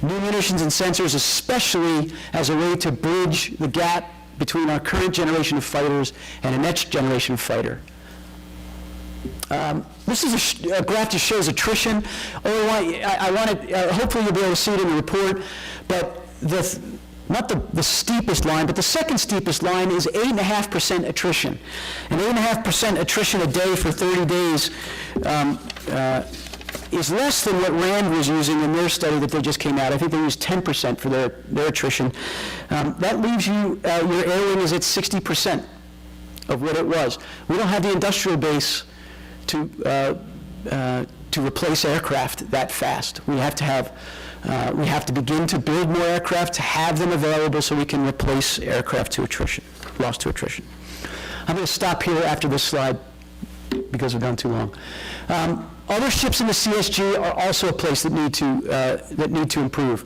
New munitions and sensors, especially as a way to bridge the gap between our current generation of fighters and the next generation of fighter. This is a graph that shows attrition. Hopefully you'll be able to see it in the report, but not the steepest line, but the second steepest line is 8.5% attrition. And 8.5% attrition a day for 30 days is less than what RAND was using in their study that they just came out. I think they used 10% for their attrition. That leaves you, your air wing is at 60% of what it was. We don't have the industrial base to replace aircraft that fast. We have to begin to build more aircraft, to have them available so we can replace aircraft to attrition, lost to attrition. I'm going to stop here after this slide because we've gone too long. Other ships in the CSG are also a place that need to improve.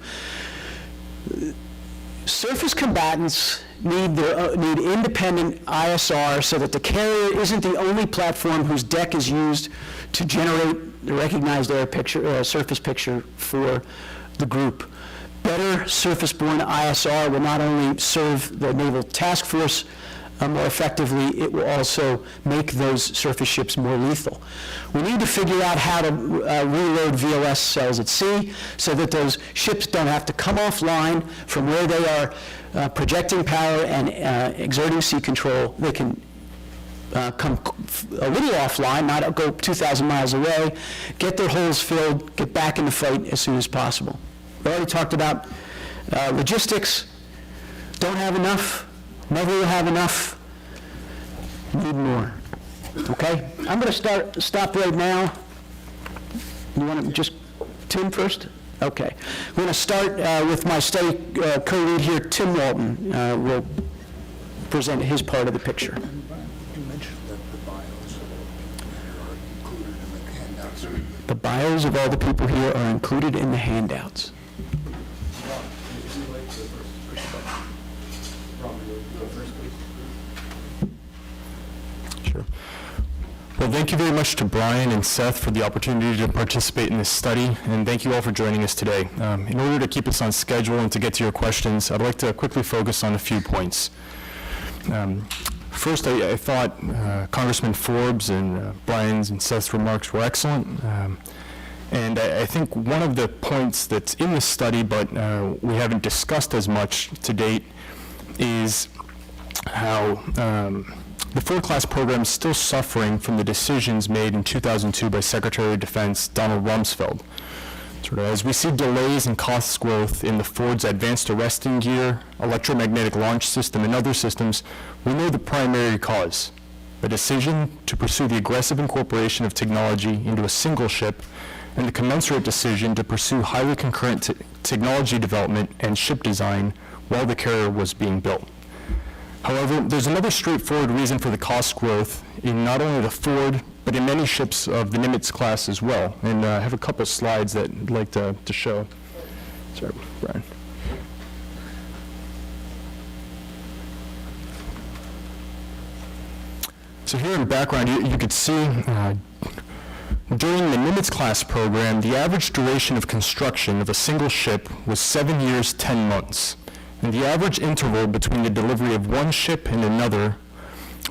Surface combatants need independent ISR so that the carrier isn't the only platform whose deck is used to generate the recognized air picture, surface picture for the group. Better surface-borne ISR will not only serve the Naval Task Force more effectively, it will also make those surface ships more lethal. We need to figure out how to reload VOS cells at sea so that those ships don't have to come offline from where they are projecting power and exerting sea control. They can come a little offline, not go 2,000 miles away, get their holes filled, get back in the fight as soon as possible. We already talked about logistics. Don't have enough. Never will have enough. Need more. Okay? I'm going to stop right now. You want to just, Tim first? Okay. We're going to start with my study co-lead here, Tim Walton. Will present his part of the picture. You mentioned that the bios are included in the handouts. The bios of all the people here are included in the handouts. Sure. Well, thank you very much to Bryan and Seth for the opportunity to participate in this study, and thank you all for joining us today. In order to keep us on schedule and to get to your questions, I'd like to quickly focus on a few points. First, I thought Congressman Forbes and Bryan's and Seth's remarks were excellent. And I think one of the points that's in this study, but we haven't discussed as much to date, is how the Ford-class program is still suffering from the decisions made in 2002 by Secretary of Defense Donald Rumsfeld. As we see delays and cost growth in the Ford's advanced arresting gear, electromagnetic launch system, and other systems, we know the primary cause: the decision to pursue the aggressive incorporation of technology into a single ship, and the commensurate decision to pursue highly concurrent technology development and ship design while the carrier was being built. However, there's another straightforward reason for the cost growth in not only the Ford, but in many ships of the Nimitz class as well. And I have a couple slides that I'd like to show. Sorry, Bryan. So here in background, you could see during the Nimitz-class program, the average duration of construction of a single ship was 7 years, 10 months. And the average interval between the delivery of one ship and another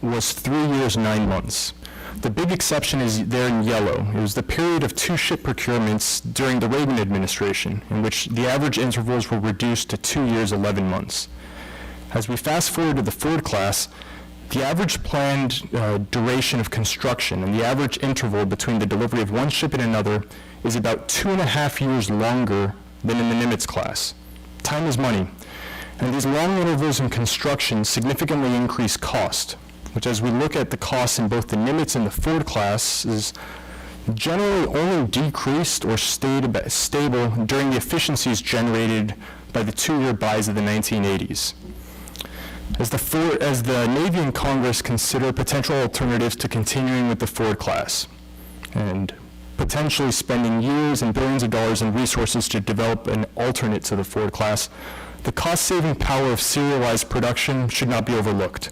was 3 years, 9 months. The big exception is there in yellow. It was the period of 2 ship procurements during the Rayburn administration, in which the average intervals were reduced to 2 years, 11 months. As we fast forward to the Ford class, the average planned duration of construction and the average interval between the delivery of one ship and another is about 2.5 years longer than in the Nimitz class. Time is money, and these long intervals in construction significantly increase cost, which, as we look at the costs in both the Nimitz and the Ford class, is generally only decreased or stayed stable during the efficiencies generated by the 2-year buys of the 1980s. As the Navy and Congress consider potential alternatives to continuing with the Ford class and potentially spending years and billions of dollars in resources to develop an alternate to the Ford class, the cost-saving power of serialized production should not be overlooked.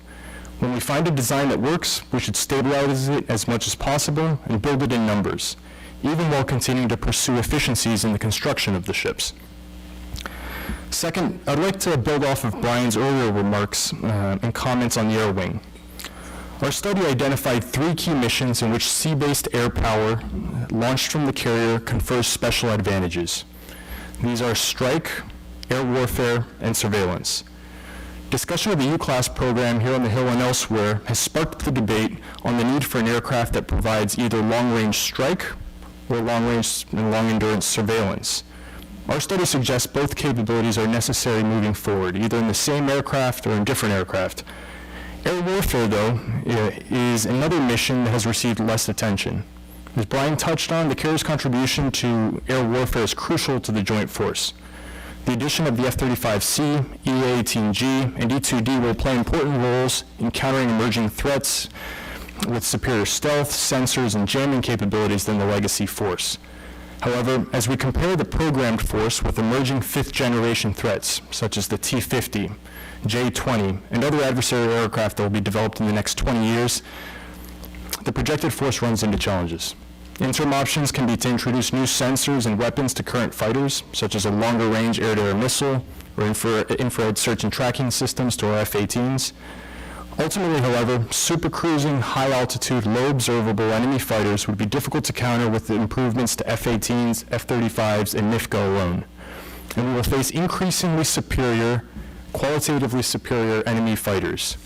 When we find a design that works, we should stabilize it as much as possible and build it in numbers, even while continuing to pursue efficiencies in the construction of the ships. Second, I'd like to build off of Bryan's earlier remarks and comments on the air wing. Our study identified 3 key missions in which sea-based air power launched from the carrier confers special advantages. These are strike, air warfare, and surveillance. Discussion of the U-class program here on the Hill and elsewhere has sparked the debate on the need for an aircraft that provides either long-range strike or long-range and long-endurance surveillance. Our study suggests both capabilities are necessary moving forward, either in the same aircraft or in different aircraft. Air warfare, though, is another mission that has received less attention. As Bryan touched on, the carrier's contribution to air warfare is crucial to the joint force. The addition of the F-35C, E-18G, and E-2D will play important roles in countering emerging threats with superior stealth, sensors, and jamming capabilities than the legacy force. However, as we compare the programmed force with emerging 5th-generation threats, such as the T-50, J-20, and other adversarial aircraft that will be developed in the next 20 years, the projected force runs into challenges. Interim options can be to introduce new sensors and weapons to current fighters, such as a longer-range air-to-air missile or infrared search and tracking systems to our F-18s. Ultimately, however, supercruising, high-altitude, low-observable enemy fighters would be difficult to counter with the improvements to F-18s, F-35s, and NIFGA alone. And we will face increasingly superior, qualitatively superior enemy fighters.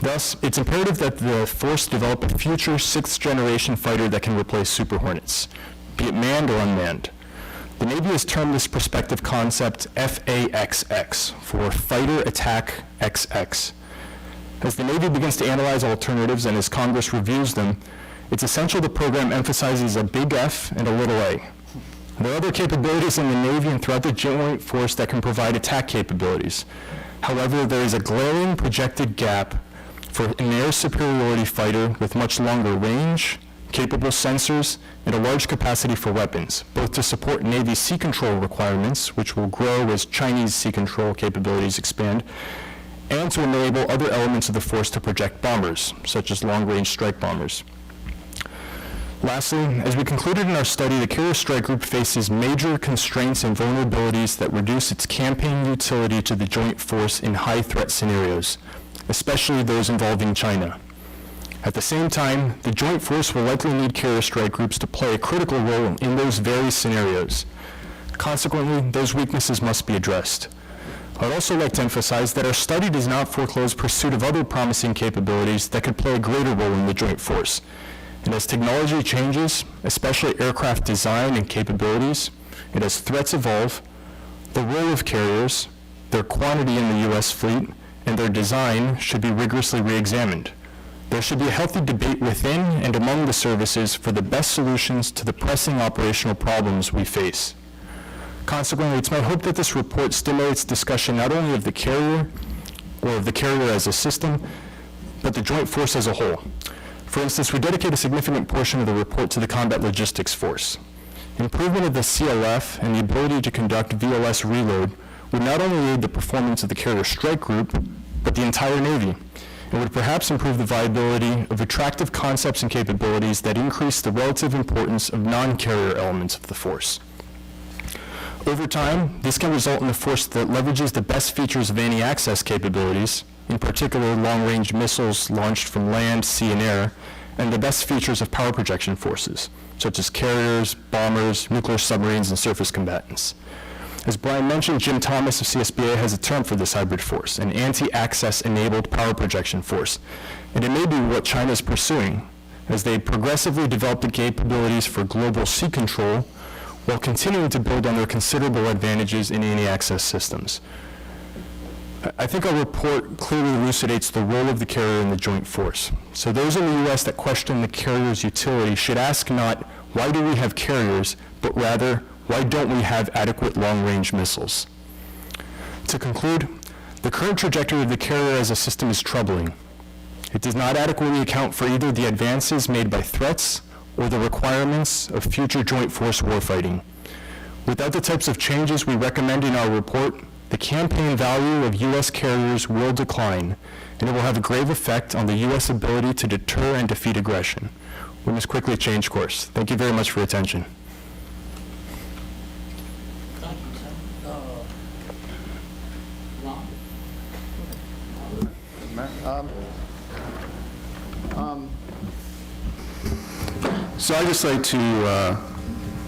Thus, it's imperative that the force develop a future 6th-generation fighter that can replace Super Hornets, be it manned or unmanned. The Navy has termed this prospective concept FAXX, for Fighter Attack XX. As the Navy begins to analyze alternatives and as Congress reviews them, it's essential the program emphasizes a big F and a little a. There are other capabilities in the Navy and throughout the joint force that can provide attack capabilities. However, there is a glaring projected gap for an air superiority fighter with much longer range, capable sensors, and a large capacity for weapons, both to support Navy sea control requirements, which will grow as Chinese sea control capabilities expand, and to enable other elements of the force to project bombers, such as long-range strike bombers. Lastly, as we concluded in our study, the Carrier Strike Group faces major constraints and vulnerabilities that reduce its campaign utility to the joint force in high-threat scenarios, especially those involving China. At the same time, the joint force will likely need carrier strike groups to play a critical role in those very scenarios. Consequently, those weaknesses must be addressed. I'd also like to emphasize that our study does not foreclose pursuit of other promising capabilities that could play a greater role in the joint force. And as technology changes, especially aircraft design and capabilities, and as threats evolve, the role of carriers, their quantity in the U.S. fleet, and their design should be rigorously re-examined. There should be a healthy debate within and among the services for the best solutions to the pressing operational problems we face. Consequently, it's my hope that this report stimulates discussion not only of the carrier or of the carrier as a system, but the joint force as a whole. For instance, we dedicate a significant portion of the report to the combat logistics force. Improvement of the CLF and the ability to conduct VLS reload would not only aid the performance of the carrier strike group, but the entire Navy. and would perhaps improve the viability of attractive concepts and capabilities that increase the relative importance of non-carrier elements of the force. Over time, this can result in a force that leverages the best features of anti-access capabilities, in particular long-range missiles launched from land, sea, and air, and the best features of power projection forces, such as carriers, bombers, nuclear submarines, and surface combatants. As Bryan mentioned, Jim Thomas of CSBA has a term for this hybrid force, an anti-access enabled power projection force, and it may be what China is pursuing as they progressively develop the capabilities for global sea control while continuing to build on their considerable advantages in anti-access systems. I think our report clearly elucidates the role of the carrier in the joint force. So those in the U.S. that question the carrier's utility should ask not, why do we have carriers, but rather, why don't we have adequate long-range missiles? To conclude, the current trajectory of the carrier as a system is troubling. It does not adequately account for either the advances made by threats or the requirements of future joint force warfighting. Without the types of changes we recommend in our report, the campaign value of U.S. carriers will decline, and it will have a grave effect on the U.S. ability to deter and defeat aggression. We must quickly change course. Thank you very much for your attention. So I'd just like to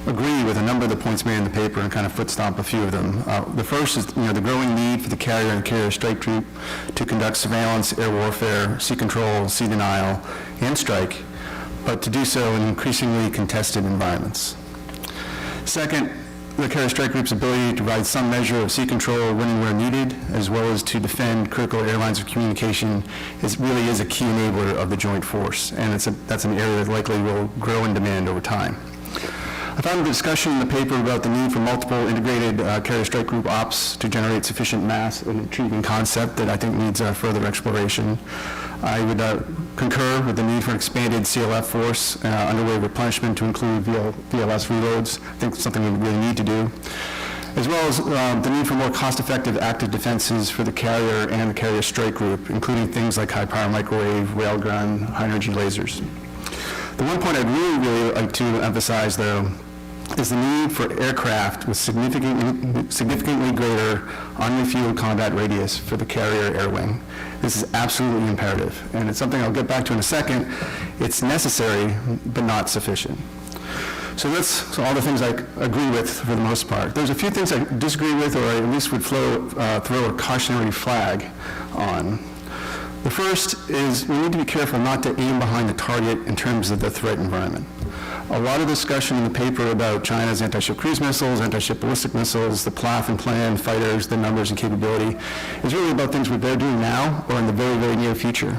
agree with a number of the points made in the paper and kind of foot stomp a few of them. The first is, the growing need for the carrier and carrier strike group to conduct surveillance, air warfare, sea control, sea denial, and strike, but to do so in increasingly contested environments. Second, the carrier strike group's ability to provide some measure of sea control when and where needed, as well as to defend critical air lines of communication, really is a key enabler of the joint force, and that's an area that likely will grow in demand over time. I found a discussion in the paper about the need for multiple integrated carrier strike group ops to generate sufficient mass, an intriguing concept that I think needs further exploration. I would concur with the need for an expanded CLF force underway replenishment to include VLS reloads. I think it's something we really need to do, as well as the need for more cost-effective active defenses for the carrier and the carrier strike group, including things like high-power microwave, railgun, high-energy lasers. The one point I'd really like to emphasize, though, is the need for aircraft with significantly greater unrefueled combat radius for the carrier air wing. This is absolutely imperative, and it's something I'll get back to in a second. It's necessary, but not sufficient. So that's all the things I agree with for the most part. There's a few things I disagree with, or I at least would throw a cautionary flag on. The first is we need to be careful not to aim behind the target in terms of the threat environment. A lot of discussion in the paper about China's anti-ship cruise missiles, anti-ship ballistic missiles, the PLAF and plan fighters, the numbers and capability, is really about things they're doing now or in the very, very near future.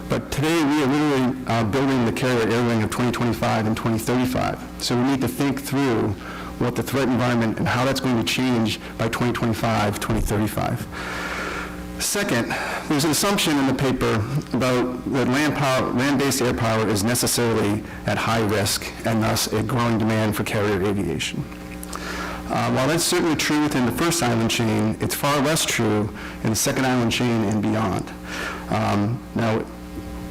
But today we are literally building the carrier air wing of 2025 and 2035. So we need to think through what the threat environment and how that's going to change by 2025, 2035. Second, there's an assumption in the paper about that land-based air power is necessarily at high risk and thus a growing demand for carrier aviation. While that's certainly true within the first island chain, it's far less true in the second island chain and beyond. Now,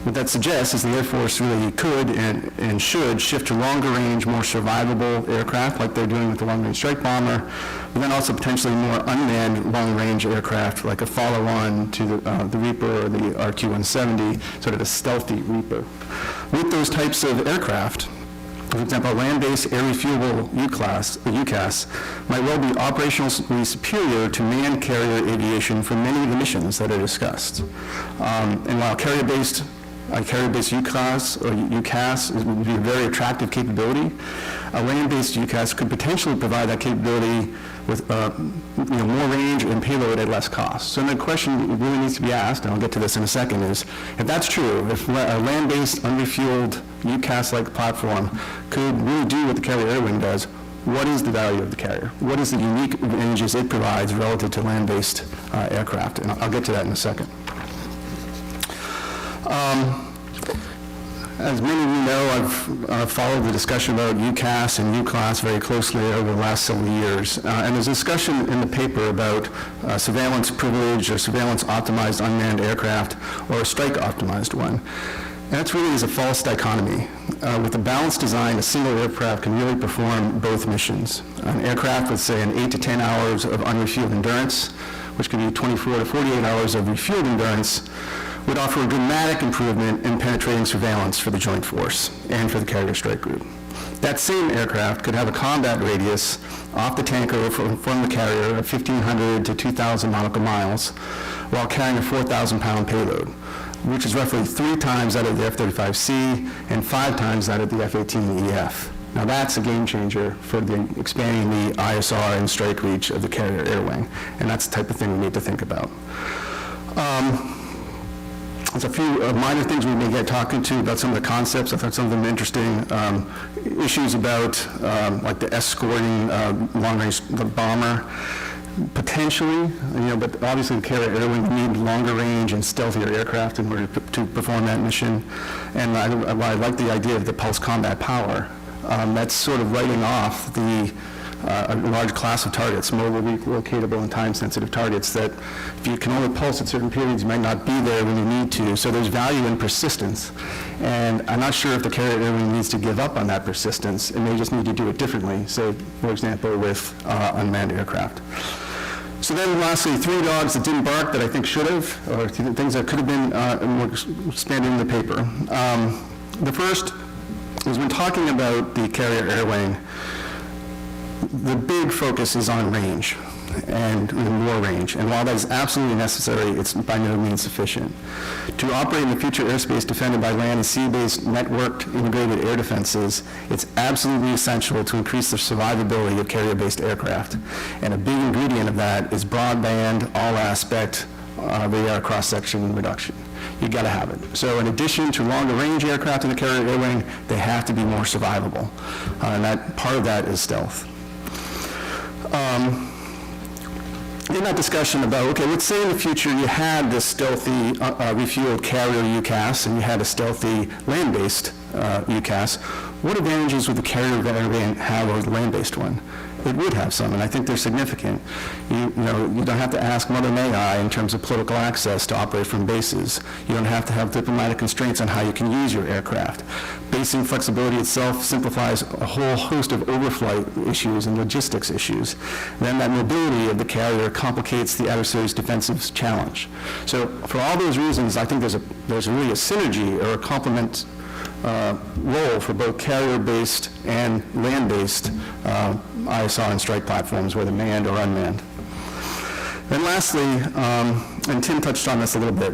what that suggests is the Air Force really could and should shift to longer range, more survivable aircraft like they're doing with the long-range strike bomber, but then also potentially more unmanned long-range aircraft like a follow-on to the Reaper or the RQ-170, sort of a stealthy Reaper. With those types of aircraft, for example, a land-based air-refuelable UCAS might well be operationally superior to manned carrier aviation for many of the missions that are discussed. And while carrier-based UCAS or UCAS would be a very attractive capability, a land-based UCAS could potentially provide that capability with more range and payload at less cost. So the question that really needs to be asked, and I'll get to this in a second, is if that's true, if a land-based unrefueled UCAS-like platform could really do what the carrier air wing does, what is the value of the carrier? What is the unique advantages it provides relative to land-based aircraft? And I'll get to that in a second. As many of you know, I've followed the discussion about UCAS and UCLAS very closely over the last several years. And there's a discussion in the paper about surveillance privilege or surveillance optimized unmanned aircraft or a strike optimized one. And that's really is a false dichotomy. With a balanced design, a single aircraft can really perform both missions. An aircraft with, say, an 8 to 10 hours of unrefueled endurance, which could be 24 to 48 hours of refueled endurance, would offer a dramatic improvement in penetrating surveillance for the Joint Force and for the Carrier Strike Group. That same aircraft could have a combat radius off the tanker from the carrier of 1,500 to 2,000 nautical miles while carrying a 4,000-pound payload, which is roughly 3 times that of the F-35C and 5 times that of the F-18EF. Now that's a game changer for expanding the ISR and strike reach of the carrier air wing, and that's the type of thing we need to think about. There's a few minor things we may get talking to about some of the concepts. I thought some of them interesting. Issues about like the escorting long-range bomber, potentially, but obviously the carrier air wing need longer range and stealthier aircraft in order to perform that mission. And I like the idea of the pulse combat power. That's sort of writing off a large class of targets, mobile, locatable, and time-sensitive targets that if you can only pulse at certain periods, you might not be there when you need to. So there's value in persistence. And I'm not sure if the carrier air wing needs to give up on that persistence. It may just need to do it differently, say, for example, with unmanned aircraft. So then lastly, 3 dogs that didn't bark that I think should have, or things that could have been more expanded in the paper. The first is when talking about the carrier air wing, the big focus is on range and more range. And while that is absolutely necessary, it's by no means sufficient. To operate in the future airspace defended by land and sea-based networked integrated air defenses, it's absolutely essential to increase the survivability of carrier-based aircraft. And a big ingredient of that is broadband, all-aspect radar cross-section reduction. You got to have it. So in addition to longer range aircraft in the carrier air wing, they have to be more survivable. And that part of that is stealth. In that discussion about, okay, let's say in the future you had this stealthy refueled carrier UCAS and you had a stealthy land-based UCAS, what advantages would the carrier variant have over the land-based one? It would have some, and I think they're significant. You don't have to ask Mother May I in terms of political access to operate from bases. You don't have to have diplomatic constraints on how you can use your aircraft. Basing flexibility itself simplifies a whole host of overflight issues and logistics issues. Then that mobility of the carrier complicates the adversary's defensive challenge. So for all those reasons, I think there's really a synergy or a complement role for both carrier-based and land-based ISR and strike platforms, whether manned or unmanned. And lastly, and Tim touched on this a little bit,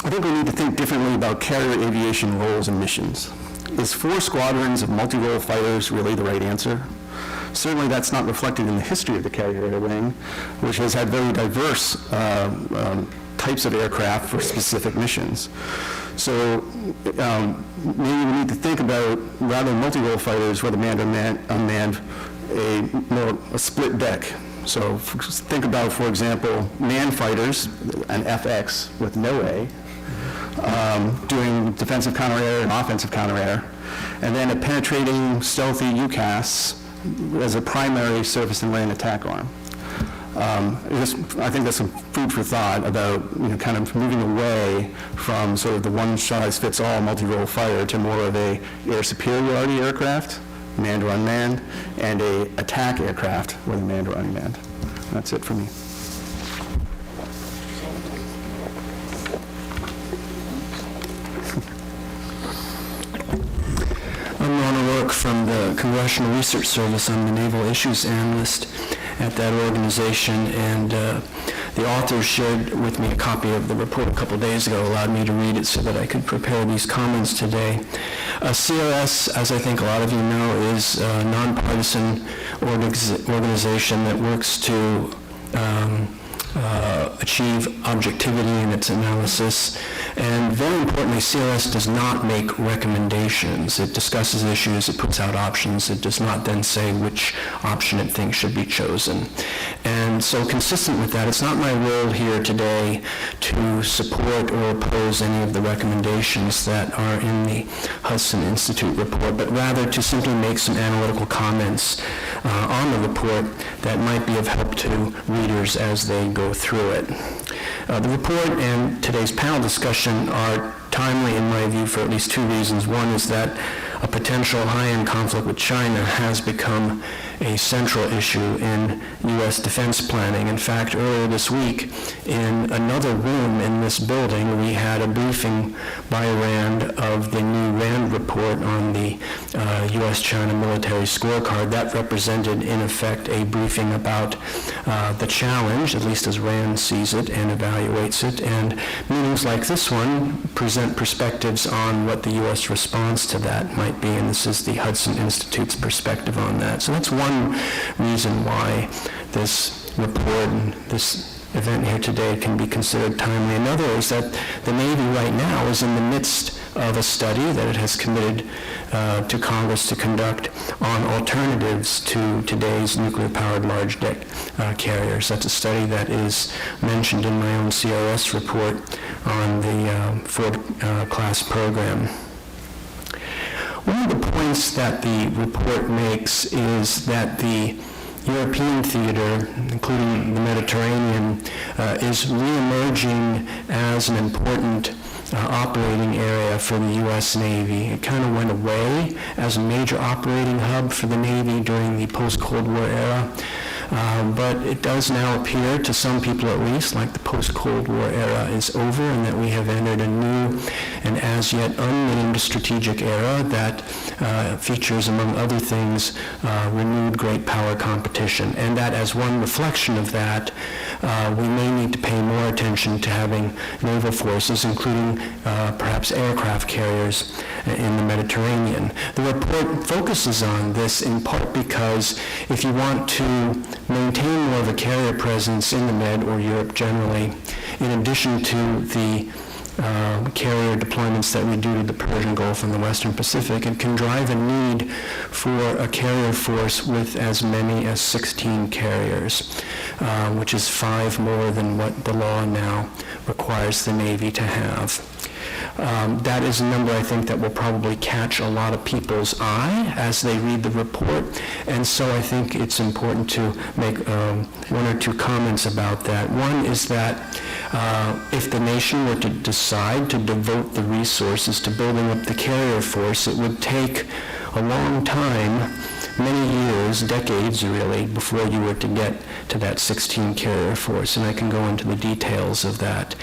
I think we need to think differently about carrier aviation roles and missions. Is 4 squadrons of multi-role fighters really the right answer? Certainly that's not reflected in the history of the carrier air wing, which has had very diverse types of aircraft for specific missions. So maybe we need to think about, rather than multi-role fighters, whether manned or unmanned, a split deck. So think about, for example, manned fighters, an FX with no A, doing defensive counter-air and offensive counter-air, and then a penetrating stealthy UCAS as a primary surface and land attack arm. I think that's some food for thought about kind of moving away from sort of the one-size-fits-all multi-role fighter to more of a air superiority aircraft, manned or unmanned, and a attack aircraft, whether manned or unmanned. That's it for me. I'm Ronald O'Rourke from the Congressional Research Service. I'm the Naval Issues Analyst at that organization, and the authors shared with me a copy of the report a couple days ago, allowed me to read it so that I could prepare these comments today. CRS, as I think a lot of you know, is a nonpartisan organization that works to achieve objectivity in its analysis. And very importantly, CRS does not make recommendations. It discusses issues, it puts out options, it does not then say which option it thinks should be chosen. And so consistent with that, it's not my role here today to support or oppose any of the recommendations that are in the Hudson Institute report, but rather to simply make some analytical comments on the report that might be of help to readers as they go through it. The report and today's panel discussion are timely in my view for at least two reasons. One is that a potential high-end conflict with China has become a central issue in U.S. defense planning. In fact, earlier this week, in another room in this building, we had a briefing by RAND of the new RAND report on the U.S.-China military scorecard. That represented, in effect, a briefing about the challenge, at least as RAND sees it and evaluates it. And meetings like this one present perspectives on what the U.S. response to that might be, and this is the Hudson Institute's perspective on that. So that's one reason why this report and this event here today can be considered timely. Another is that the Navy right now is in the midst of a study that it has committed to Congress to conduct on alternatives to today's nuclear-powered large deck carriers. That's a study that is mentioned in my own CRS report on the Ford class program. One of the points that the report makes is that the European theater, including the Mediterranean, is reemerging as an important operating area for the U.S. Navy. It kind of went away as a major operating hub for the Navy during the post-Cold War era. But it does now appear, to some people at least, like the post-Cold War era is over and that we have entered a new and as yet unnamed strategic era that features, among other things, renewed great power competition. And that as one reflection of that, we may need to pay more attention to having naval forces, including perhaps aircraft carriers in the Mediterranean. The report focuses on this in part because if you want to maintain more of a carrier presence in the Med or Europe generally, in addition to the carrier deployments that we do to the Persian Gulf and the Western Pacific, it can drive a need for a carrier force with as many as 16 carriers, which is 5 more than what the law now requires the Navy to have. That is a number I think that will probably catch a lot of people's eye as they read the report, and so I think it's important to make one or two comments about that. One is that if the nation were to decide to devote the resources to building up the carrier force, it would take a long time, many years, decades really, before you were to get to that 16 carrier force, and I can go into the details of that.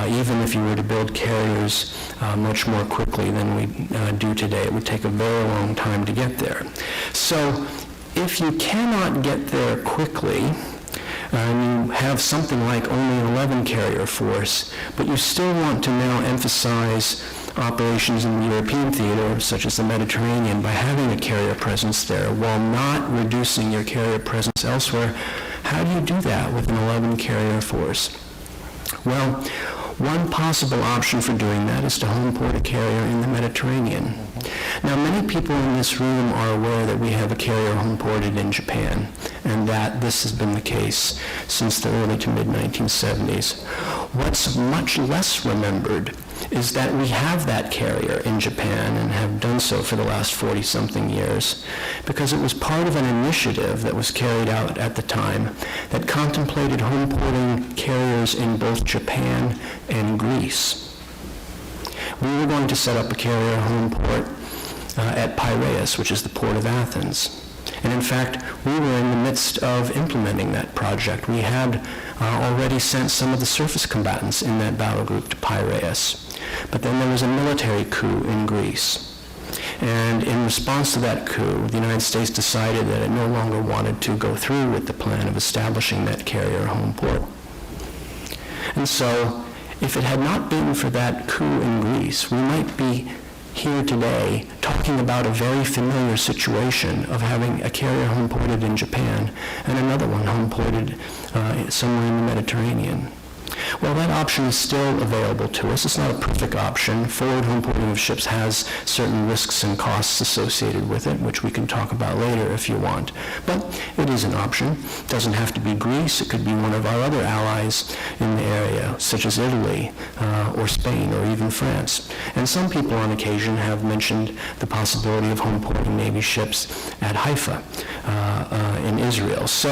Even if you were to build carriers much more quickly than we do today, it would take a very long time to get there. So if you cannot get there quickly, and you have something like only an 11 carrier force, but you still want to now emphasize operations in the European theater, such as the Mediterranean, by having a carrier presence there while not reducing your carrier presence elsewhere, how do you do that with an 11 carrier force? Well, one possible option for doing that is to home port a carrier in the Mediterranean. Now, many people in this room are aware that we have a carrier home ported in Japan, and that this has been the case since the early to mid-1970s. What's much less remembered is that we have that carrier in Japan and have done so for the last 40-something years because it was part of an initiative that was carried out at the time that contemplated home porting carriers in both Japan and Greece. We were going to set up a carrier home port at Piraeus, which is the port of Athens. And in fact, we were in the midst of implementing that project. We had already sent some of the surface combatants in that battle group to Piraeus. But then there was a military coup in Greece. And in response to that coup, the United States decided that it no longer wanted to go through with the plan of establishing that carrier home port. And so, if it had not been for that coup in Greece, we might be here today talking about a very familiar situation of having a carrier home-ported in Japan and another one home-ported somewhere in the Mediterranean. Well, that option is still available to us. It's not a perfect option. Forward home-porting of ships has certain risks and costs associated with it, which we can talk about later if you want. But it is an option. It doesn't have to be Greece. It could be one of our other allies in the area, such as Italy or Spain or even France. And some people on occasion have mentioned the possibility of home-porting Navy ships at Haifa in Israel. So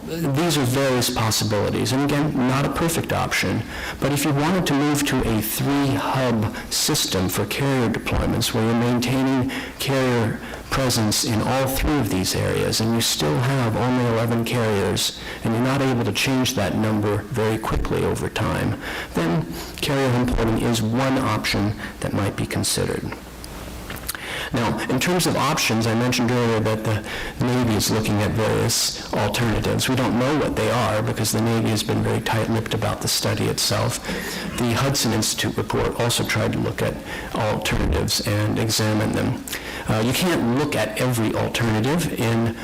these are various possibilities. And again, not a perfect option, but if you wanted to move to a 3-hub system for carrier deployments where you're maintaining carrier presence in all 3 of these areas, and you still have only 11 carriers, and you're not able to change that number very quickly over time, then carrier home-porting is one option that might be considered. Now, in terms of options, I mentioned earlier that the Navy is looking at various alternatives. We don't know what they are because the Navy has been very tight-lipped about the study itself. The Hudson Institute report also tried to look at alternatives and examine them. You can't look at every alternative in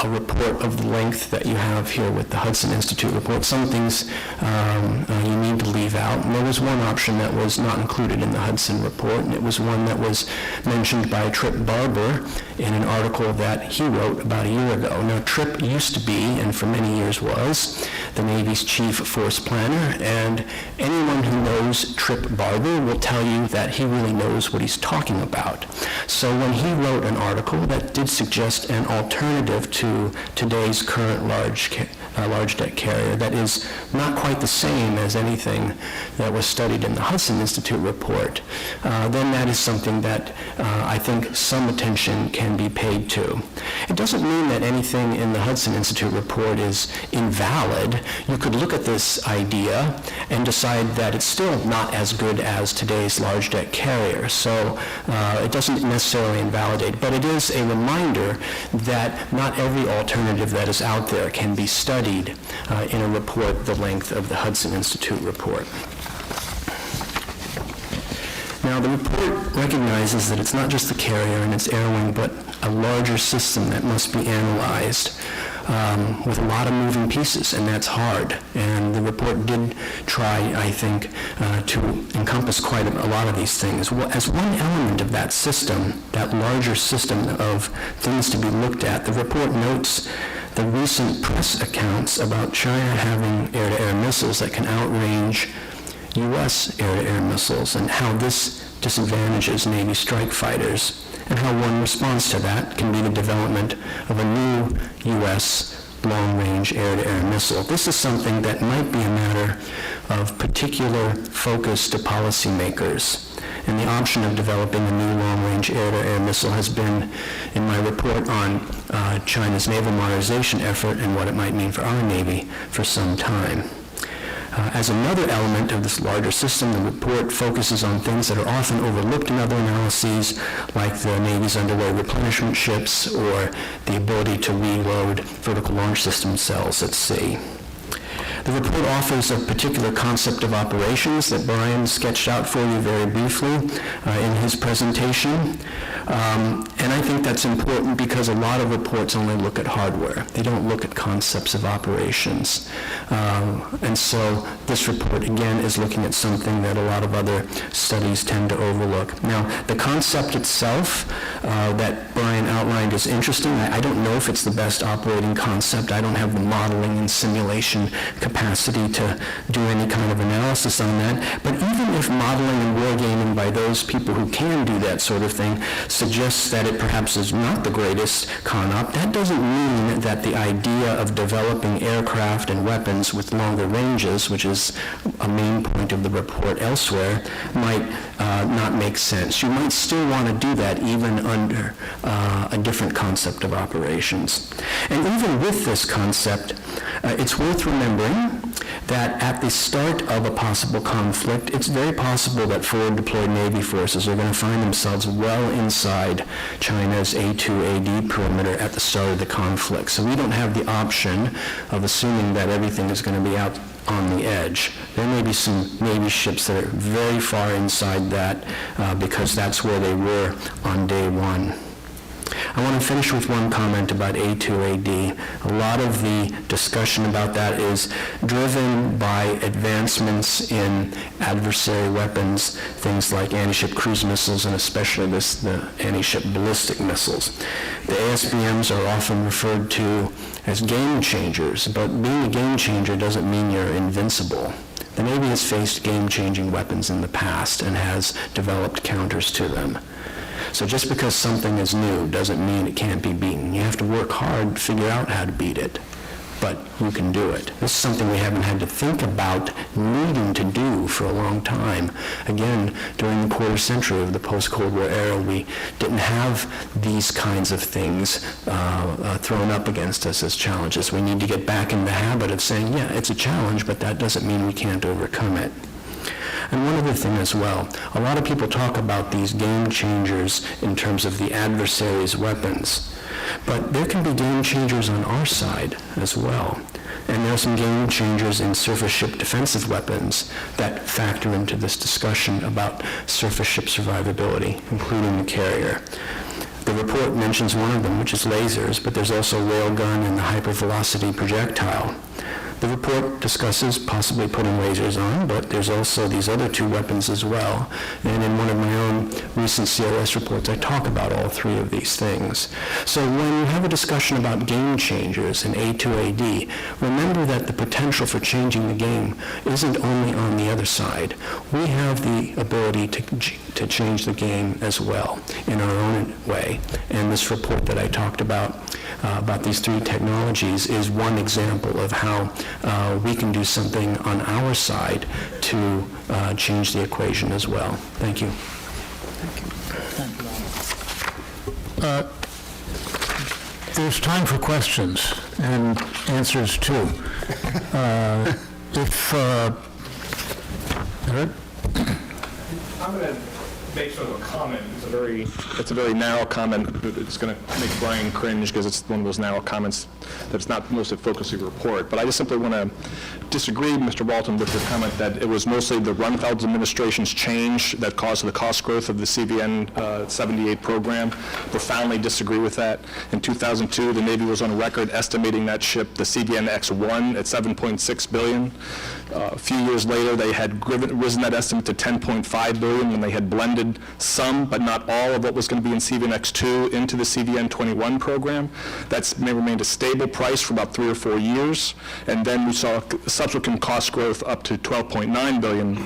a report of the length that you have here with the Hudson Institute report. Some things you need to leave out. And there was one option that was not included in the Hudson report, and it was one that was mentioned by Trip Barber in an article that he wrote about a year ago. Now, Trip used to be, and for many years was, the Navy's chief force planner, and anyone who knows Trip Barber will tell you that he really knows what he's talking about. So when he wrote an article that did suggest an alternative to today's current large deck carrier that is not quite the same as anything that was studied in the Hudson Institute report, then that is something that I think some attention can be paid to. It doesn't mean that anything in the Hudson Institute report is invalid. You could look at this idea and decide that it's still not as good as today's large deck carrier, so it doesn't necessarily invalidate, but it is a reminder that not every alternative that is out there can be studied in a report the length of the Hudson Institute report. Now, the report recognizes that it's not just the carrier and its air wing, but a larger system that must be analyzed with a lot of moving pieces, and that's hard. And the report did try, I think, to encompass quite a lot of these things. Well, as one element of that system, that larger system of things to be looked at, the report notes the recent press accounts about China having air-to-air missiles that can outrange U.S. air-to-air missiles, and how this disadvantages Navy strike fighters, and how one response to that can be the development of a new U.S. long-range air-to-air missile. This is something that might be a matter of particular focus to policymakers. And the option of developing a new long-range air-to-air missile has been in my report on China's naval modernization effort and what it might mean for our Navy for some time. As another element of this larger system, the report focuses on things that are often overlooked in other analyses, like the Navy's underway replenishment ships or the ability to reload vertical launch system cells at sea. The report offers a particular concept of operations that Bryan sketched out for you very briefly in his presentation. And I think that's important because a lot of reports only look at hardware. They don't look at concepts of operations. And so this report, again, is looking at something that a lot of other studies tend to overlook. Now, the concept itself that Bryan outlined is interesting. I don't know if it's the best operating concept. I don't have the modeling and simulation capacity to do any kind of analysis on that. But even if modeling and wargaming by those people who can do that sort of thing suggests that it perhaps is not the greatest con-op, that doesn't mean that the idea of developing aircraft and weapons with longer ranges, which is a main point of the report elsewhere, might not make sense. You might still want to do that even under a different concept of operations. And even with this concept, it's worth remembering that at the start of a possible conflict, it's very possible that forward deployed Navy forces are going to find themselves well inside China's A2AD perimeter at the start of the conflict. So we don't have the option of assuming that everything is going to be out on the edge. There may be some Navy ships that are very far inside that because that's where they were on day one. I want to finish with one comment about A2AD. A lot of the discussion about that is driven by advancements in adversary weapons, things like anti-ship cruise missiles and especially the anti-ship ballistic missiles. The ASBMs are often referred to as game changers, but being a game changer doesn't mean you're invincible. The Navy has faced game-changing weapons in the past and has developed counters to them. So just because something is new doesn't mean it can't be beaten. You have to work hard to figure out how to beat it, but you can do it. This is something we haven't had to think about needing to do for a long time. Again, during the quarter century of the post-Cold War era, we didn't have these kinds of things thrown up against us as challenges. We need to get back in the habit of saying, yeah, it's a challenge, but that doesn't mean we can't overcome it. And one other thing as well, a lot of people talk about these game changers in terms of the adversary's weapons, but there can be game changers on our side as well. And there are some game changers in surface ship defensive weapons that factor into this discussion about surface ship survivability, including the carrier. The report mentions one of them, which is lasers, but there's also railgun and the hypervelocity projectile. The report discusses possibly putting lasers on, but there's also these other two weapons as well. And in one of my own recent CLS reports, I talk about all three of these things. So when you have a discussion about game changers in A2AD, remember that the potential for changing the game isn't only on the other side. We have the ability to change the game as well in our own way. And this report that I talked about these three technologies is one example of how we can do something on our side to change the equation as well. Thank you. There's time for questions and answers too. Eric? I'm going to make sort of a comment. It's a very narrow comment. It's going to make Bryan cringe because it's one of those narrow comments that's not the most focus of your report. But I just simply want to disagree, Mr. Walton, with your comment that it was mostly the Rumsfeld administration's change that caused the cost growth of the CVN 78 program. Profoundly disagree with that. In 2002, the Navy was on record estimating that ship, the CVN X1, at $7.6 billion. A few years later, they had risen that estimate to $10.5 billion when they had blended some, but not all, of what was going to be in CVN X2 into the CVN 21 program. That's remained a stable price for about 3 or 4 years, and then we saw subsequent cost growth up to $12.9 billion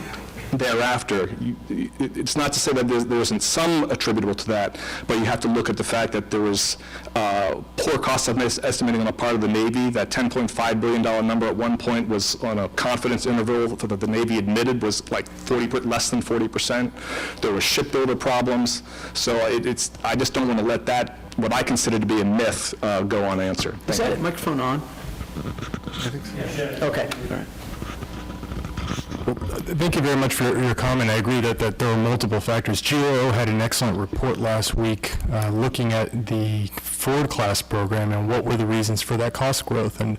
thereafter. It's not to say that there isn't some attributable to that, but you have to look at the fact that there was poor cost estimating on the part of the Navy. That $10.5 billion number at one point was on a confidence interval that the Navy admitted was like less than 40%. There were shipbuilder problems. So I just don't want to let that, what I consider to be a myth, go unanswered. Is that microphone on? Okay. All right. Thank you very much for your comment. I agree that there are multiple factors. GOO had an excellent report last week looking at the Ford-class program and what were the reasons for that cost growth. And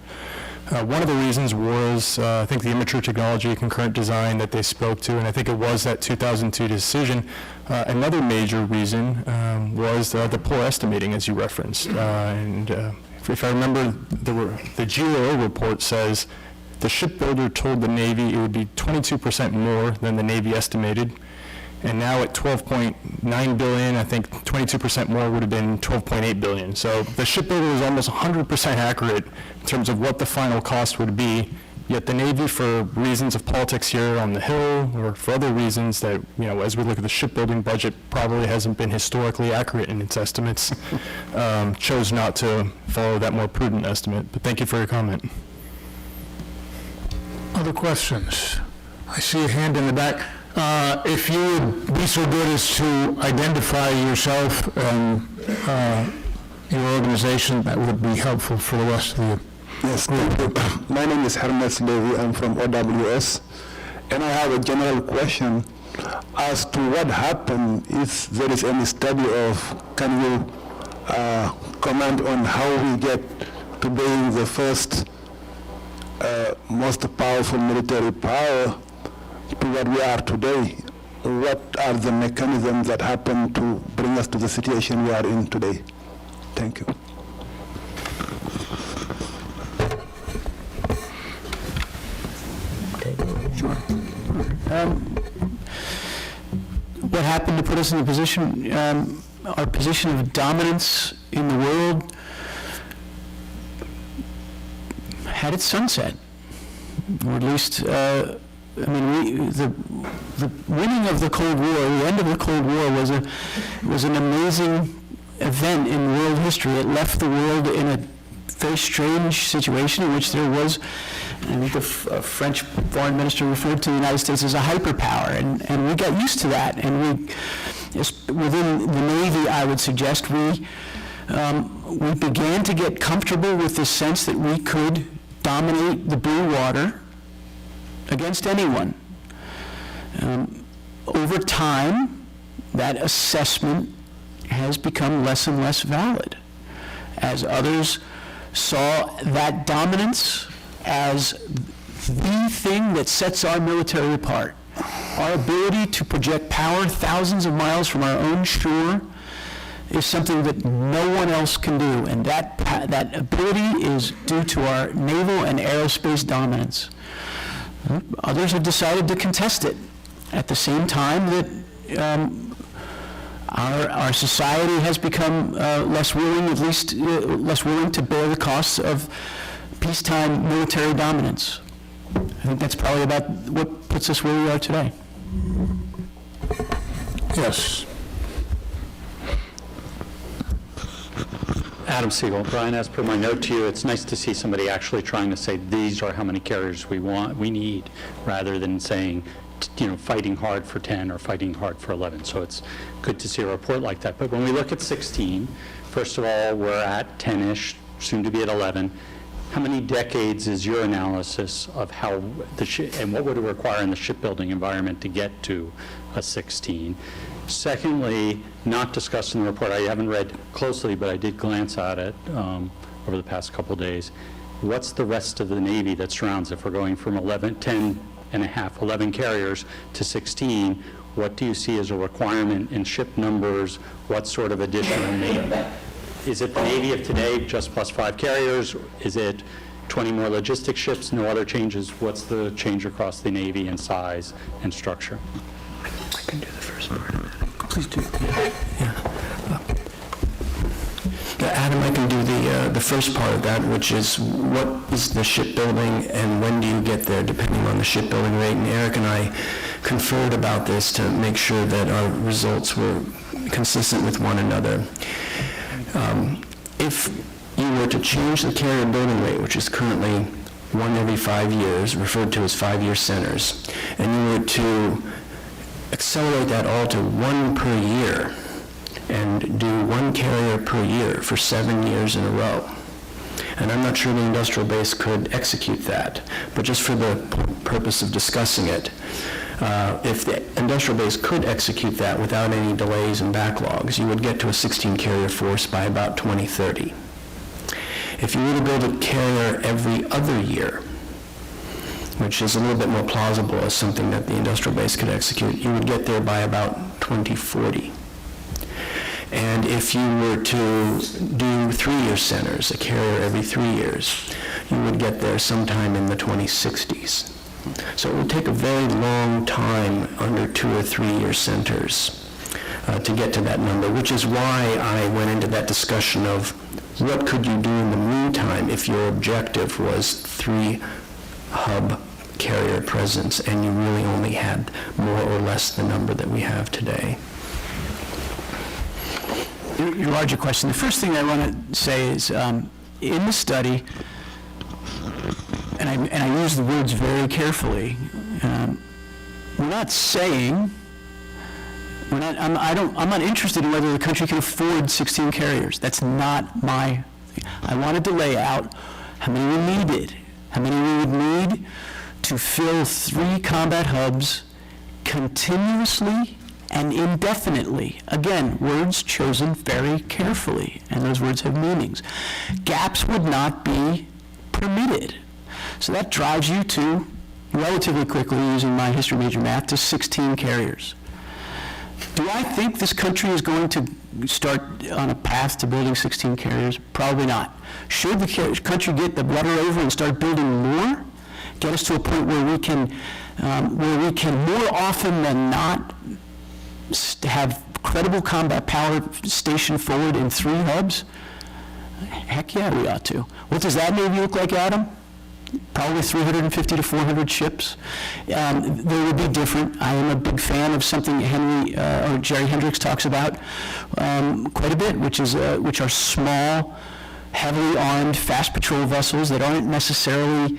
one of the reasons was, I think, the immature technology, concurrent design that they spoke to, and I think it was that 2002 decision. Another major reason was the poor estimating, as you referenced. If I remember, the GOO report says the shipbuilder told the Navy it would be 22% more than the Navy estimated, and now at $12.9 billion, I think 22% more would have been $12.8 billion. So the shipbuilder was almost 100% accurate in terms of what the final cost would be, yet the Navy, for reasons of politics here on the Hill or for other reasons that, as we look at the shipbuilding budget, probably hasn't been historically accurate in its estimates, chose not to follow that more prudent estimate. But thank you for your comment. Other questions? I see a hand in the back. If you would be so good as to identify yourself and your organization, that would be helpful for the rest of the Yes, thank you. My name is Hermes Levy. I'm from OWS. And I have a general question as to what happened, if there is any study of, can you comment on how we get to being the first most powerful military power to what we are today, what are the mechanisms that happen to bring us to the situation we are in today? Thank you. What happened to put us in the position, our position of dominance in the world had its sunset, or at least, the winning of the Cold War, the end of the Cold War was an amazing event in world history. It left the world in a very strange situation in which there was, I think the French foreign minister referred to the United States as a hyperpower, and we got used to that. And we, within the Navy, I would suggest, we began to get comfortable with the sense that we could dominate the blue water against anyone. Over time, that assessment has become less and less valid as others saw that dominance as the thing that sets our military apart. Our ability to project power thousands of miles from our own shore is something that no one else can do, and that ability is due to our naval and aerospace dominance. Others have decided to contest it at the same time that our society has become less willing, at least less willing to bear the costs of peacetime military dominance. I think that's probably about what puts us where we are today. Yes. Adam Siegel. Brian, as per my note to you, it's nice to see somebody actually trying to say these are how many carriers we need, rather than saying, fighting hard for 10 or fighting hard for 11. So it's good to see a report like that. But when we look at 16, first of all, we're at 10-ish, soon to be at 11. How many decades is your analysis of how and what would it require in the shipbuilding environment to get to a 16? Secondly, not discussed in the report, I haven't read closely, but I did glance at it over the past couple of days. What's the rest of the Navy that surrounds it? If we're going from 10 and a half, 11 carriers to 16, what do you see as a requirement in ship numbers? What sort of additional Navy? Is it the Navy of today, just plus 5 carriers? Is it 20 more logistic ships, no other changes? What's the change across the Navy in size and structure? I can do the first part of that. Please do. Adam, I can do the first part of that, which is what is the shipbuilding and when do you get there, depending on the shipbuilding rate. And Eric and I conferred about this to make sure that our results were consistent with one another. If you were to change the carrier building rate, which is currently 1 every 5 years, referred to as 5-year centers, and you were to accelerate that all to 1 per year and do 1 carrier per year for 7 years in a row. And I'm not sure the industrial base could execute that, but just for the purpose of discussing it, if the industrial base could execute that without any delays and backlogs, you would get to a 16 carrier force by about 2030. If you were to build a carrier every other year, which is a little bit more plausible as something that the industrial base could execute, you would get there by about 2040. And if you were to do 3-year centers, a carrier every 3 years, you would get there sometime in the 2060s. So it would take a very long time under 2 or 3-year centers to get to that number, which is why I went into that discussion of what could you do in the meantime if your objective was 3 hub carrier presence and you really only had more or less the number that we have today. Your larger question, the first thing I want to say is in the study, and I use the words very carefully, we're not saying, I'm not interested in whether the country can afford 16 carriers. That's not my thing. I wanted to lay out how many we needed, how many we would need to fill 3 combat hubs continuously and indefinitely. Again, words chosen very carefully, and those words have meanings. Gaps would not be permitted. So that drives you to, relatively quickly, using my history major math, to 16 carriers. Do I think this country is going to start on a path to building 16 carriers? Probably not. Should the country get the rudder over and start building more, get us to a point where we can more often than not have credible combat power stationed forward in 3 hubs? Heck yeah, we ought to. What does that Navy look like, Adam? Probably 350 to 400 ships. They will be different. I am a big fan of something Jerry Hendricks talks about quite a bit, which are small, heavily armed, fast patrol vessels that aren't necessarily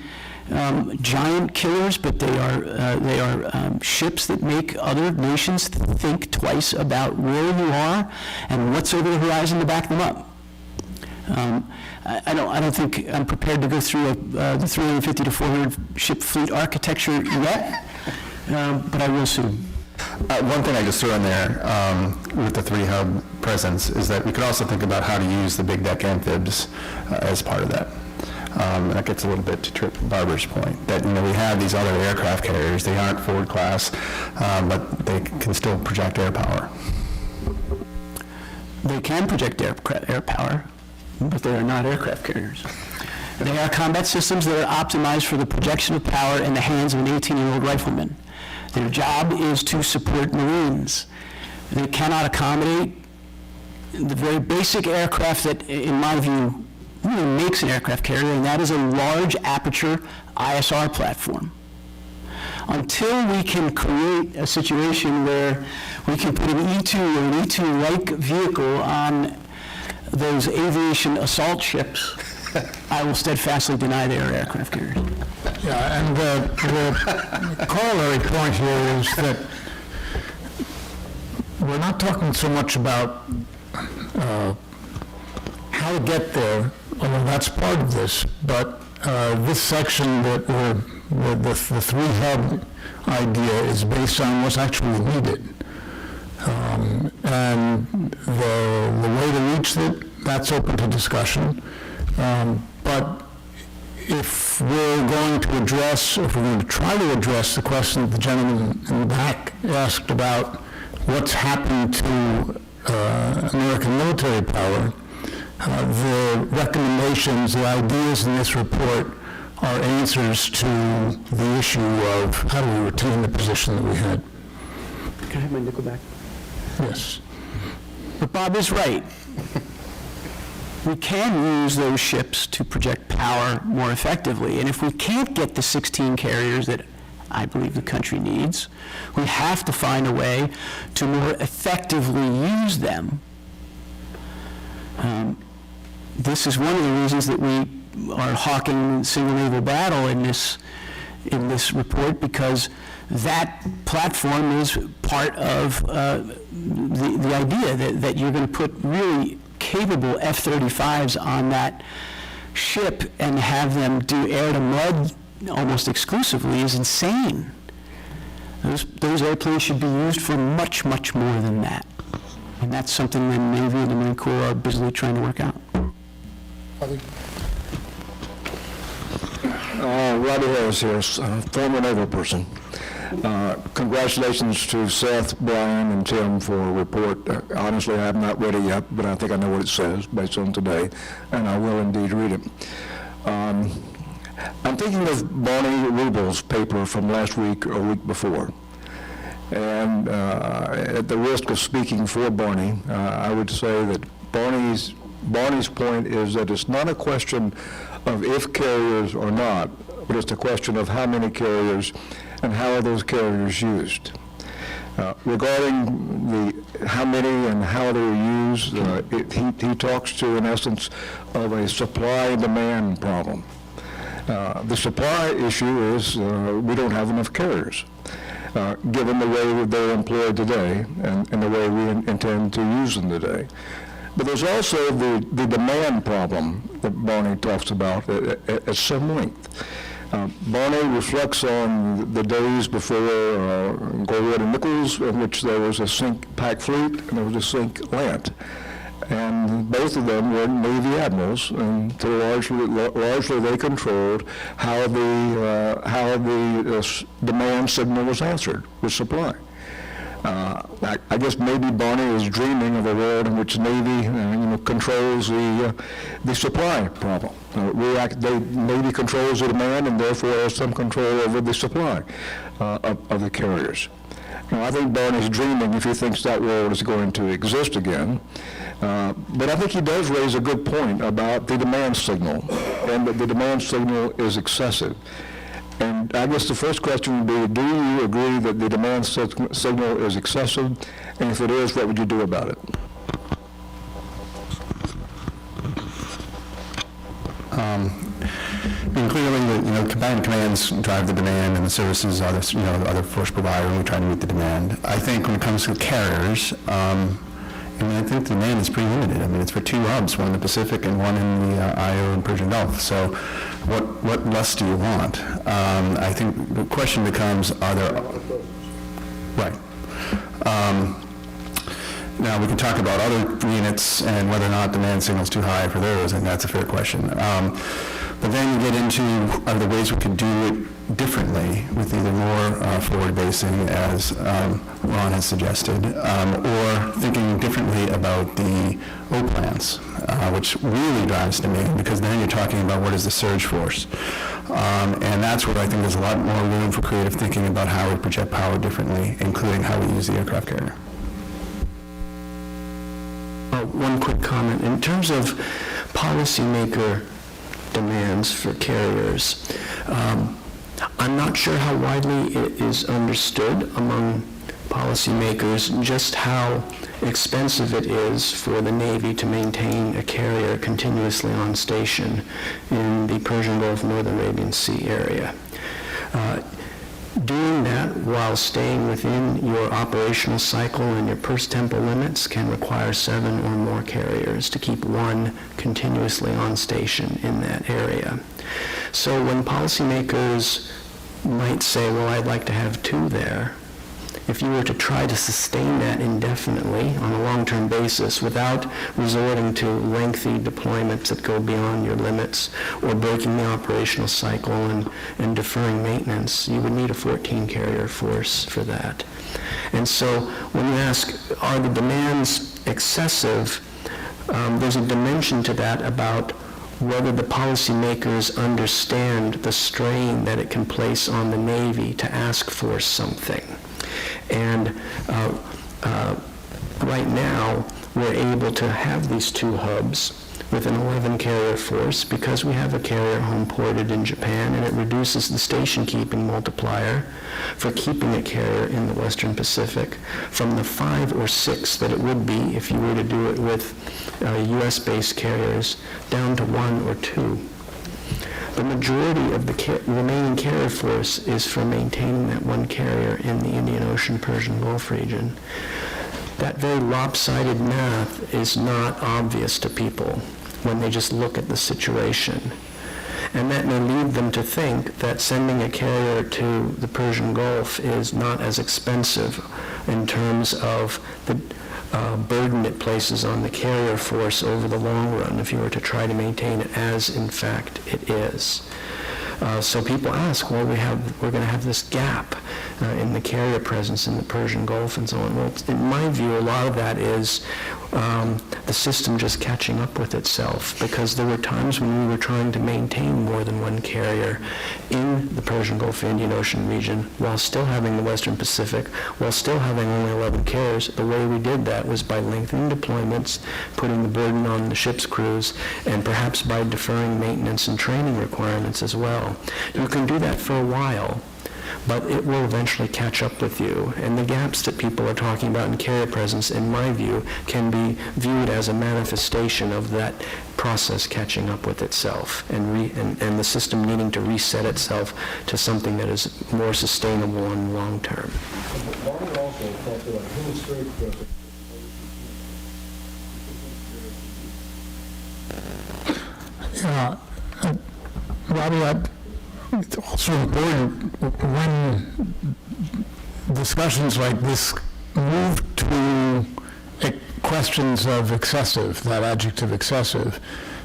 giant killers, but they are ships that make other nations think twice about where you are and what's over the horizon to back them up. I don't think I'm prepared to go through the 350 to 400 ship fleet architecture yet, but I will soon. One thing I just threw in there with the 3-hub presence is that we could also think about how to use the big deck amphibs as part of that. And that gets a little bit to Trip Barber's point, that we have these other aircraft carriers. They aren't Ford class, but they can still project air power. They can project air power, but they are not aircraft carriers. They are combat systems that are optimized for the projection of power in the hands of an 18-year-old rifleman. Their job is to support Marines. They cannot accommodate the very basic aircraft that, in my view, really makes an aircraft carrier, and that is a large aperture ISR platform. Until we can create a situation where we can put an E-2 or an E-2-like vehicle on those aviation assault ships, I will steadfastly deny they are aircraft carriers. Yeah, and the corollary point here is that we're not talking so much about how to get there, although that's part of this, but this section that the 3-hub idea is based on what's actually needed. And the way to reach it, that's open to discussion. But if we're going to try to address the question that the gentleman in the back asked about what's happened to American military power, the recommendations, the ideas in this report are answers to the issue of how do we retain the position that we had. Can I have my nickel back? Yes. But Bob is right. We can use those ships to project power more effectively. And if we can't get the 16 carriers that I believe the country needs, we have to find a way to more effectively use them. This is one of the reasons that we are hawking single naval battle in this report, because that platform is part of the idea that you're going to put really capable F-35s on that ship and have them do air-to-mud almost exclusively is insane. Those airplanes should be used for much, much more than that. And that's something the Navy and the Marine Corps are busily trying to work out. Robbie Harris here, former naval person. Congratulations to Seth, Bryan, and Tim for a report. Honestly, I have not read it yet, but I think I know what it says based on today, and I will indeed read it. I'm thinking of Barney Rubel's paper from last week or week before. And at the risk of speaking for Barney, I would say that Barney's point is that it's not a question of if carriers or not, but it's a question of how many carriers and how are those carriers used. Regarding the how many and how they're used, he talks to, in essence, of a supply and demand problem. The supply issue is we don't have enough carriers, given the way they're employed today and the way we intend to use them today. But there's also the demand problem that Barney talks about at some length. Barney reflects on the days before Goldwater and Nichols, in which there was a sink pack fleet and there was a sink land. And both of them were Navy admirals, and so largely they controlled how the demand signal was answered with supply. I guess maybe Barney is dreaming of a world in which Navy controls the supply problem. Navy controls the demand and therefore has some control over the supply of the carriers. Now, I think Barney's dreaming if he thinks that world is going to exist again. But I think he does raise a good point about the demand signal, and that the demand signal is excessive. And I guess the first question would be, do you agree that the demand signal is excessive? And if it is, what would you do about it? Clearly, combined commands drive the demand, and the services are the other force provider, and we try to meet the demand. I think when it comes to carriers, I think the demand is pretty limited. It's for 2 hubs, one in the Pacific and one in the Io and Persian Gulf. So what less do you want? I think the question becomes, are there... Right. Now, we can talk about other units and whether or not demand signal is too high for those, and that's a fair question. But then you get into the ways we could do it differently with either more forward basing, as Ron has suggested, or thinking differently about the O plans, which really drives demand, because then you're talking about what is the surge force. And that's where I think there's a lot more room for creative thinking about how we project power differently, including how we use the aircraft carrier. One quick comment. In terms of policymaker demands for carriers, I'm not sure how widely it is understood among policymakers just how expensive it is for the Navy to maintain a carrier continuously on station in the Persian Gulf, Northern Arabian Sea area. Doing that while staying within your operational cycle and your purse tempo limits can require 7 or more carriers to keep one continuously on station in that area. So when policymakers might say, well, I'd like to have 2 there, if you were to try to sustain that indefinitely on a long-term basis without resorting to lengthy deployments that go beyond your limits or breaking the operational cycle and deferring maintenance, you would need a 14-carrier force for that. And so when you ask, are the demands excessive, there's a dimension to that about whether the policymakers understand the strain that it can place on the Navy to ask for something. And right now, we're able to have these 2 hubs with an 11-carrier force because we have a carrier home ported in Japan, and it reduces the station keeping multiplier for keeping a carrier in the Western Pacific from the 5 or 6 that it would be if you were to do it with U.S.-based carriers down to 1 or 2. The majority of the remaining carrier force is for maintaining that 1 carrier in the Indian Ocean, Persian Gulf region. That very lopsided math is not obvious to people when they just look at the situation. And that may lead them to think that sending a carrier to the Persian Gulf is not as expensive in terms of the burden it places on the carrier force over the long run if you were to try to maintain it as, in fact, it is. So people ask, well, we're going to have this gap in the carrier presence in the Persian Gulf and so on. Well, in my view, a lot of that is the system just catching up with itself, because there were times when we were trying to maintain more than 1 carrier in the Persian Gulf, Indian Ocean region while still having the Western Pacific, while still having only 11 carriers. The way we did that was by lengthening deployments, putting the burden on the ship's crews, and perhaps by deferring maintenance and training requirements as well. You can do that for a while, but it will eventually catch up with you. And the gaps that people are talking about in carrier presence, in my view, can be viewed as a manifestation of that process catching up with itself and the system needing to reset itself to something that is more sustainable in the long term. Yeah, Robbie, it's also important when discussions like this move to a question questions of excessive, that adjective excessive,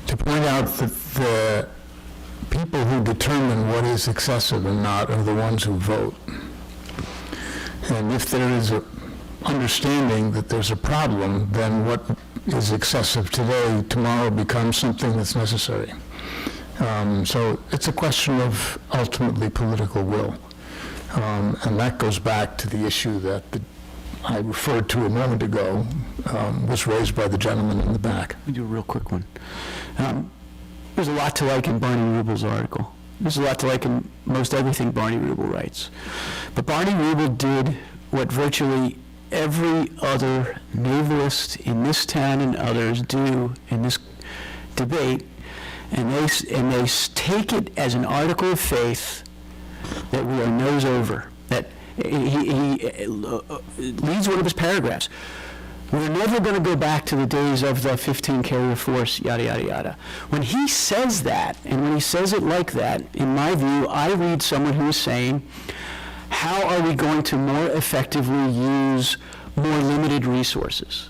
to point out that the people who determine what is excessive and not are the ones who vote. And if there is a understanding that there's a problem, then what is excessive today, tomorrow becomes something that's necessary. So it's a question of ultimately political will. And that goes back to the issue that I referred to a moment ago, was raised by the gentleman in the back. Let me do a real quick one. There's a lot to like in Barney Rubel's article. There's a lot to like in most everything Barney Rubel writes. But Barney Rubel did what virtually every other navalist in this town and others do in this debate, and they take it as an article of faith that we are nose over. That he leads one of his paragraphs. We're never going to go back to the days of the 15 carrier force, yada, yada, yada. When he says that, and when he says it like that, in my view, I read someone who is saying, how are we going to more effectively use more limited resources?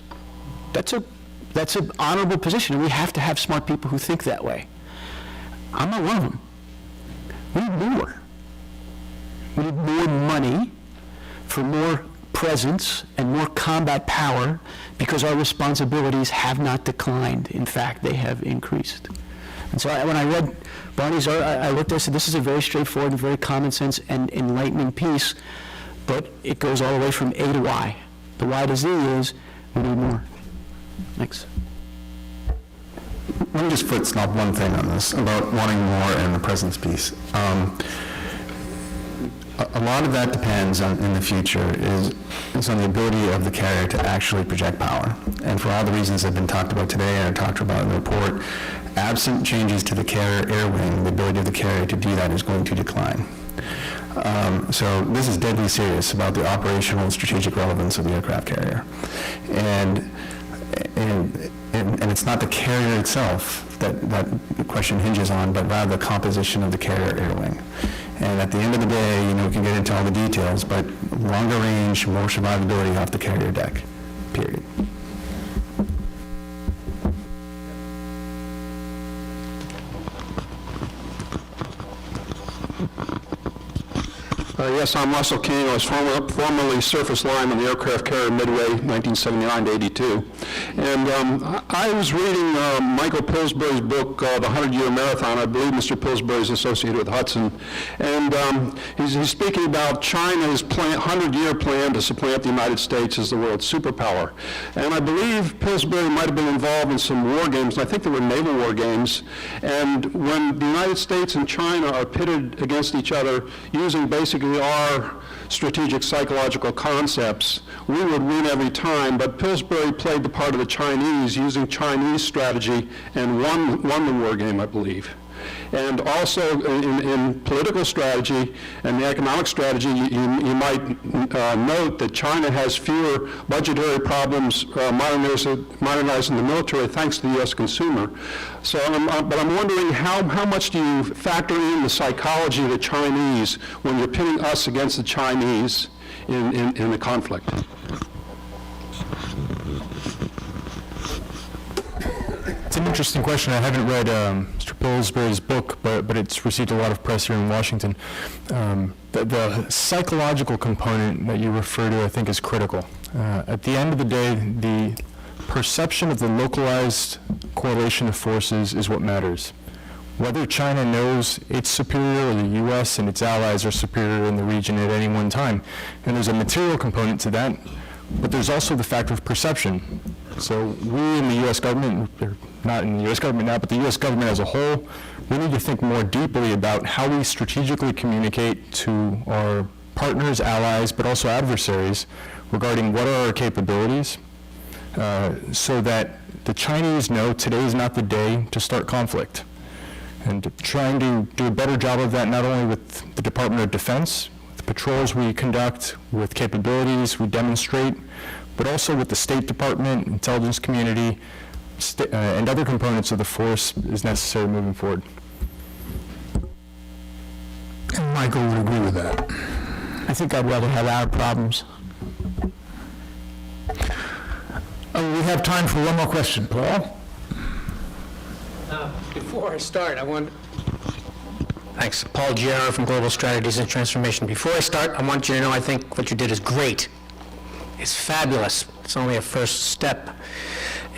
That's an honorable position, and we have to have smart people who think that way. I'm not one of them. We need more. We need more money for more presence and more combat power, because our responsibilities have not declined. In fact, they have increased. And so when I read Barney's article, I looked at it and said, this is a very straightforward and very common sense and enlightening piece, but it goes all the way from A to Y. The Y to Z is we need more. Thanks. Let me just foot-stomp one thing on this about wanting more and the presence piece. A lot of that depends on, in the future, is on the ability of the carrier to actually project power. And for all the reasons that have been talked about today and are talked about in the report, absent changes to the carrier air wing, the ability of the carrier to do that is going to decline. So this is deadly serious about the operational and strategic relevance of the aircraft carrier. And it's not the carrier itself that the question hinges on, but rather the composition of the carrier air wing. And at the end of the day, we can get into all the details, but longer range, more survivability off the carrier deck, period. Yes, I'm Russell King. I was formerly surface line on the aircraft carrier Midway, 1979 to 82. And I was reading Michael Pillsbury's book, The 100-Year Marathon. I believe Mr. Pillsbury is associated with Hudson. And he's speaking about China's 100-year plan to supplant the United States as the world's superpower. And I believe Pillsbury might have been involved in some war games, and I think they were naval war games. And when the United States and China are pitted against each other using basically our strategic psychological concepts, we would win every time, but Pillsbury played the part of the Chinese using Chinese strategy and won the war game, I believe. And also in political strategy and the economic strategy, you might note that China has fewer budgetary problems modernizing the military thanks to the U.S. consumer. So, but I'm wondering how much do you factor in the psychology of the Chinese when you're pitting us against the Chinese in the conflict? It's an interesting question. I haven't read Mr. Pillsbury's book, but it's received a lot of press here in Washington. The psychological component that you refer to, I think, is critical. At the end of the day, the perception of the localized correlation of forces is what matters. Whether China knows it's superior or the U.S. and its allies are superior in the region at any one time. And there's a material component to that, but there's also the factor of perception. So we in the U.S. government, or not in the U.S. government now, but the U.S. government as a whole, we need to think more deeply about how we strategically communicate to our partners, allies, but also adversaries regarding what are our capabilities, so that the Chinese know today is not the day to start conflict. And trying to do a better job of that not only with the Department of Defense, the patrols we conduct, with capabilities we demonstrate, but also with the State Department, intelligence community, and other components of the force is necessary moving forward. And Michael would agree with that. I think I'd rather have our problems. We have time for one more question. Paul? Before I start, Thanks. Paul Giaro from Global Strategies and Transformation. Before I start, I want you to know I think what you did is great. It's fabulous. It's only a first step.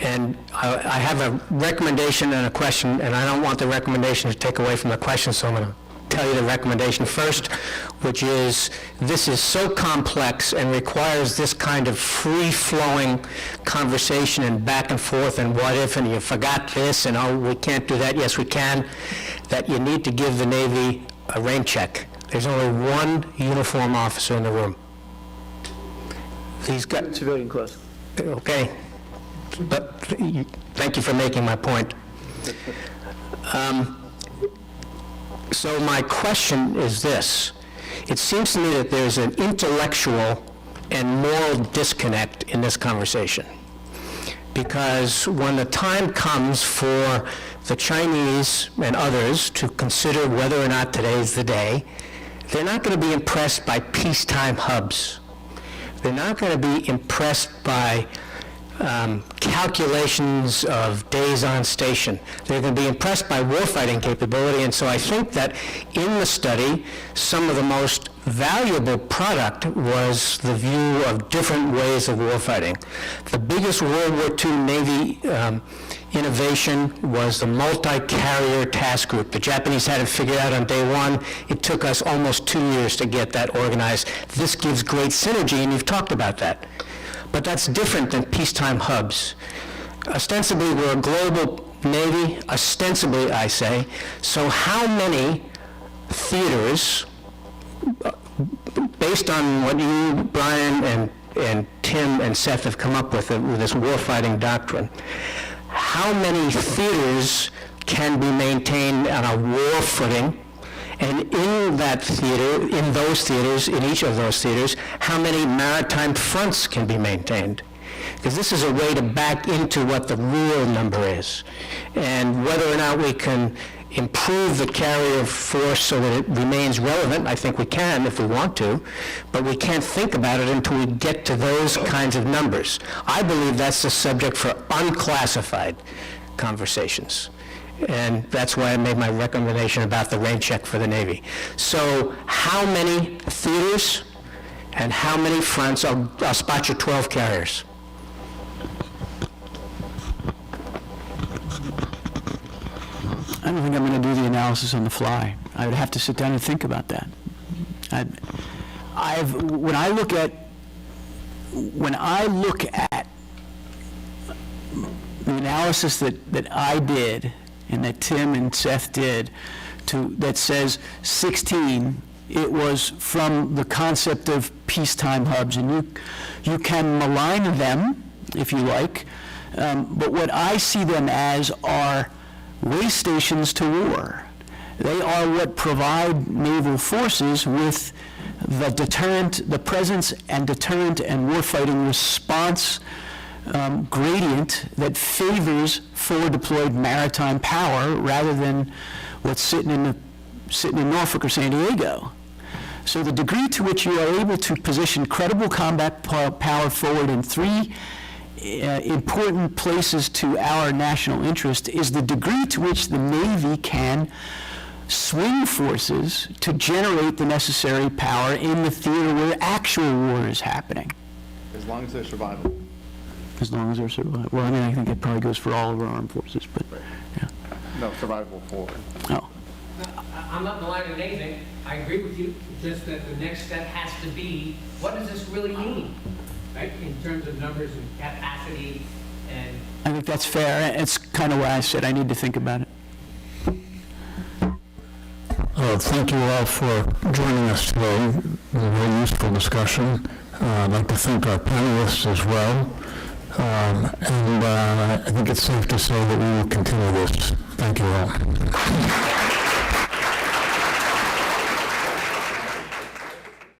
And I have a recommendation and a question, and I don't want the recommendation to take away from the question, so I'm going to tell you the recommendation first, which is this is so complex and requires this kind of free-flowing conversation and back and forth and what if, and you forgot this, and oh, we can't do that, yes we can, that you need to give the Navy a rain check. There's only one uniform officer in the room. He's got... Civilian close. Okay. But thank you for making my point. So my question is this. It seems to me that there's an intellectual and moral disconnect in this conversation. Because when the time comes for the Chinese and others to consider whether or not today's the day, they're not going to be impressed by peacetime hubs. They're not going to be impressed by calculations of days on station. They're going to be impressed by warfighting capability, and so I think that in the study, some of the most valuable product was the view of different ways of warfighting. The biggest World War II Navy innovation was the multi-carrier task group. The Japanese had it figured out on day one. It took us almost 2 years to get that organized. This gives great synergy, and you've talked about that. But that's different than peacetime hubs. Ostensibly, we're a global Navy, ostensibly, I say. So how many theaters, based on what you, Bryan, and Tim and Seth have come up with this warfighting doctrine, how many theaters can be maintained on a war footing? And in that theater, in those theaters, in each of those theaters, how many maritime fronts can be maintained? Because this is a way to back into what the real number is. And whether or not we can improve the carrier force so that it remains relevant, I think we can if we want to, but we can't think about it until we get to those kinds of numbers. I believe that's the subject for unclassified conversations. And that's why I made my recommendation about the rain check for the Navy. So how many theaters and how many fronts? I'll spot you 12 carriers. I don't think I'm going to do the analysis on the fly. I would have to sit down and think about that. When I look at the analysis that I did and that Tim and Seth did, that says 16, it was from the concept of peacetime hubs, and you can malign them if you like, but what I see them as are way stations to war. They are what provide naval forces with the deterrent, the presence and deterrent and warfighting response gradient that favors forward deployed maritime power rather than what's sitting in Norfolk or San Diego. So the degree to which you are able to position credible combat power forward in three important places to our national interest is the degree to which the Navy can swing forces to generate the necessary power in the theater where actual war is happening. As long as they're survivable. As long as they're survivable. Well, I mean, I think it probably goes for all of our armed forces, but, yeah. No, survivable forward. Oh. I'm not maligning anything. I agree with you. Just that the next step has to be, what does this really mean, right? In terms of numbers and capacity and... I think that's fair. It's kind of why I said I need to think about it. Thank you all for joining us today. It was a very useful discussion. I'd like to thank our panelists as well. And I think it's safe to say that we will continue this. Thank you all.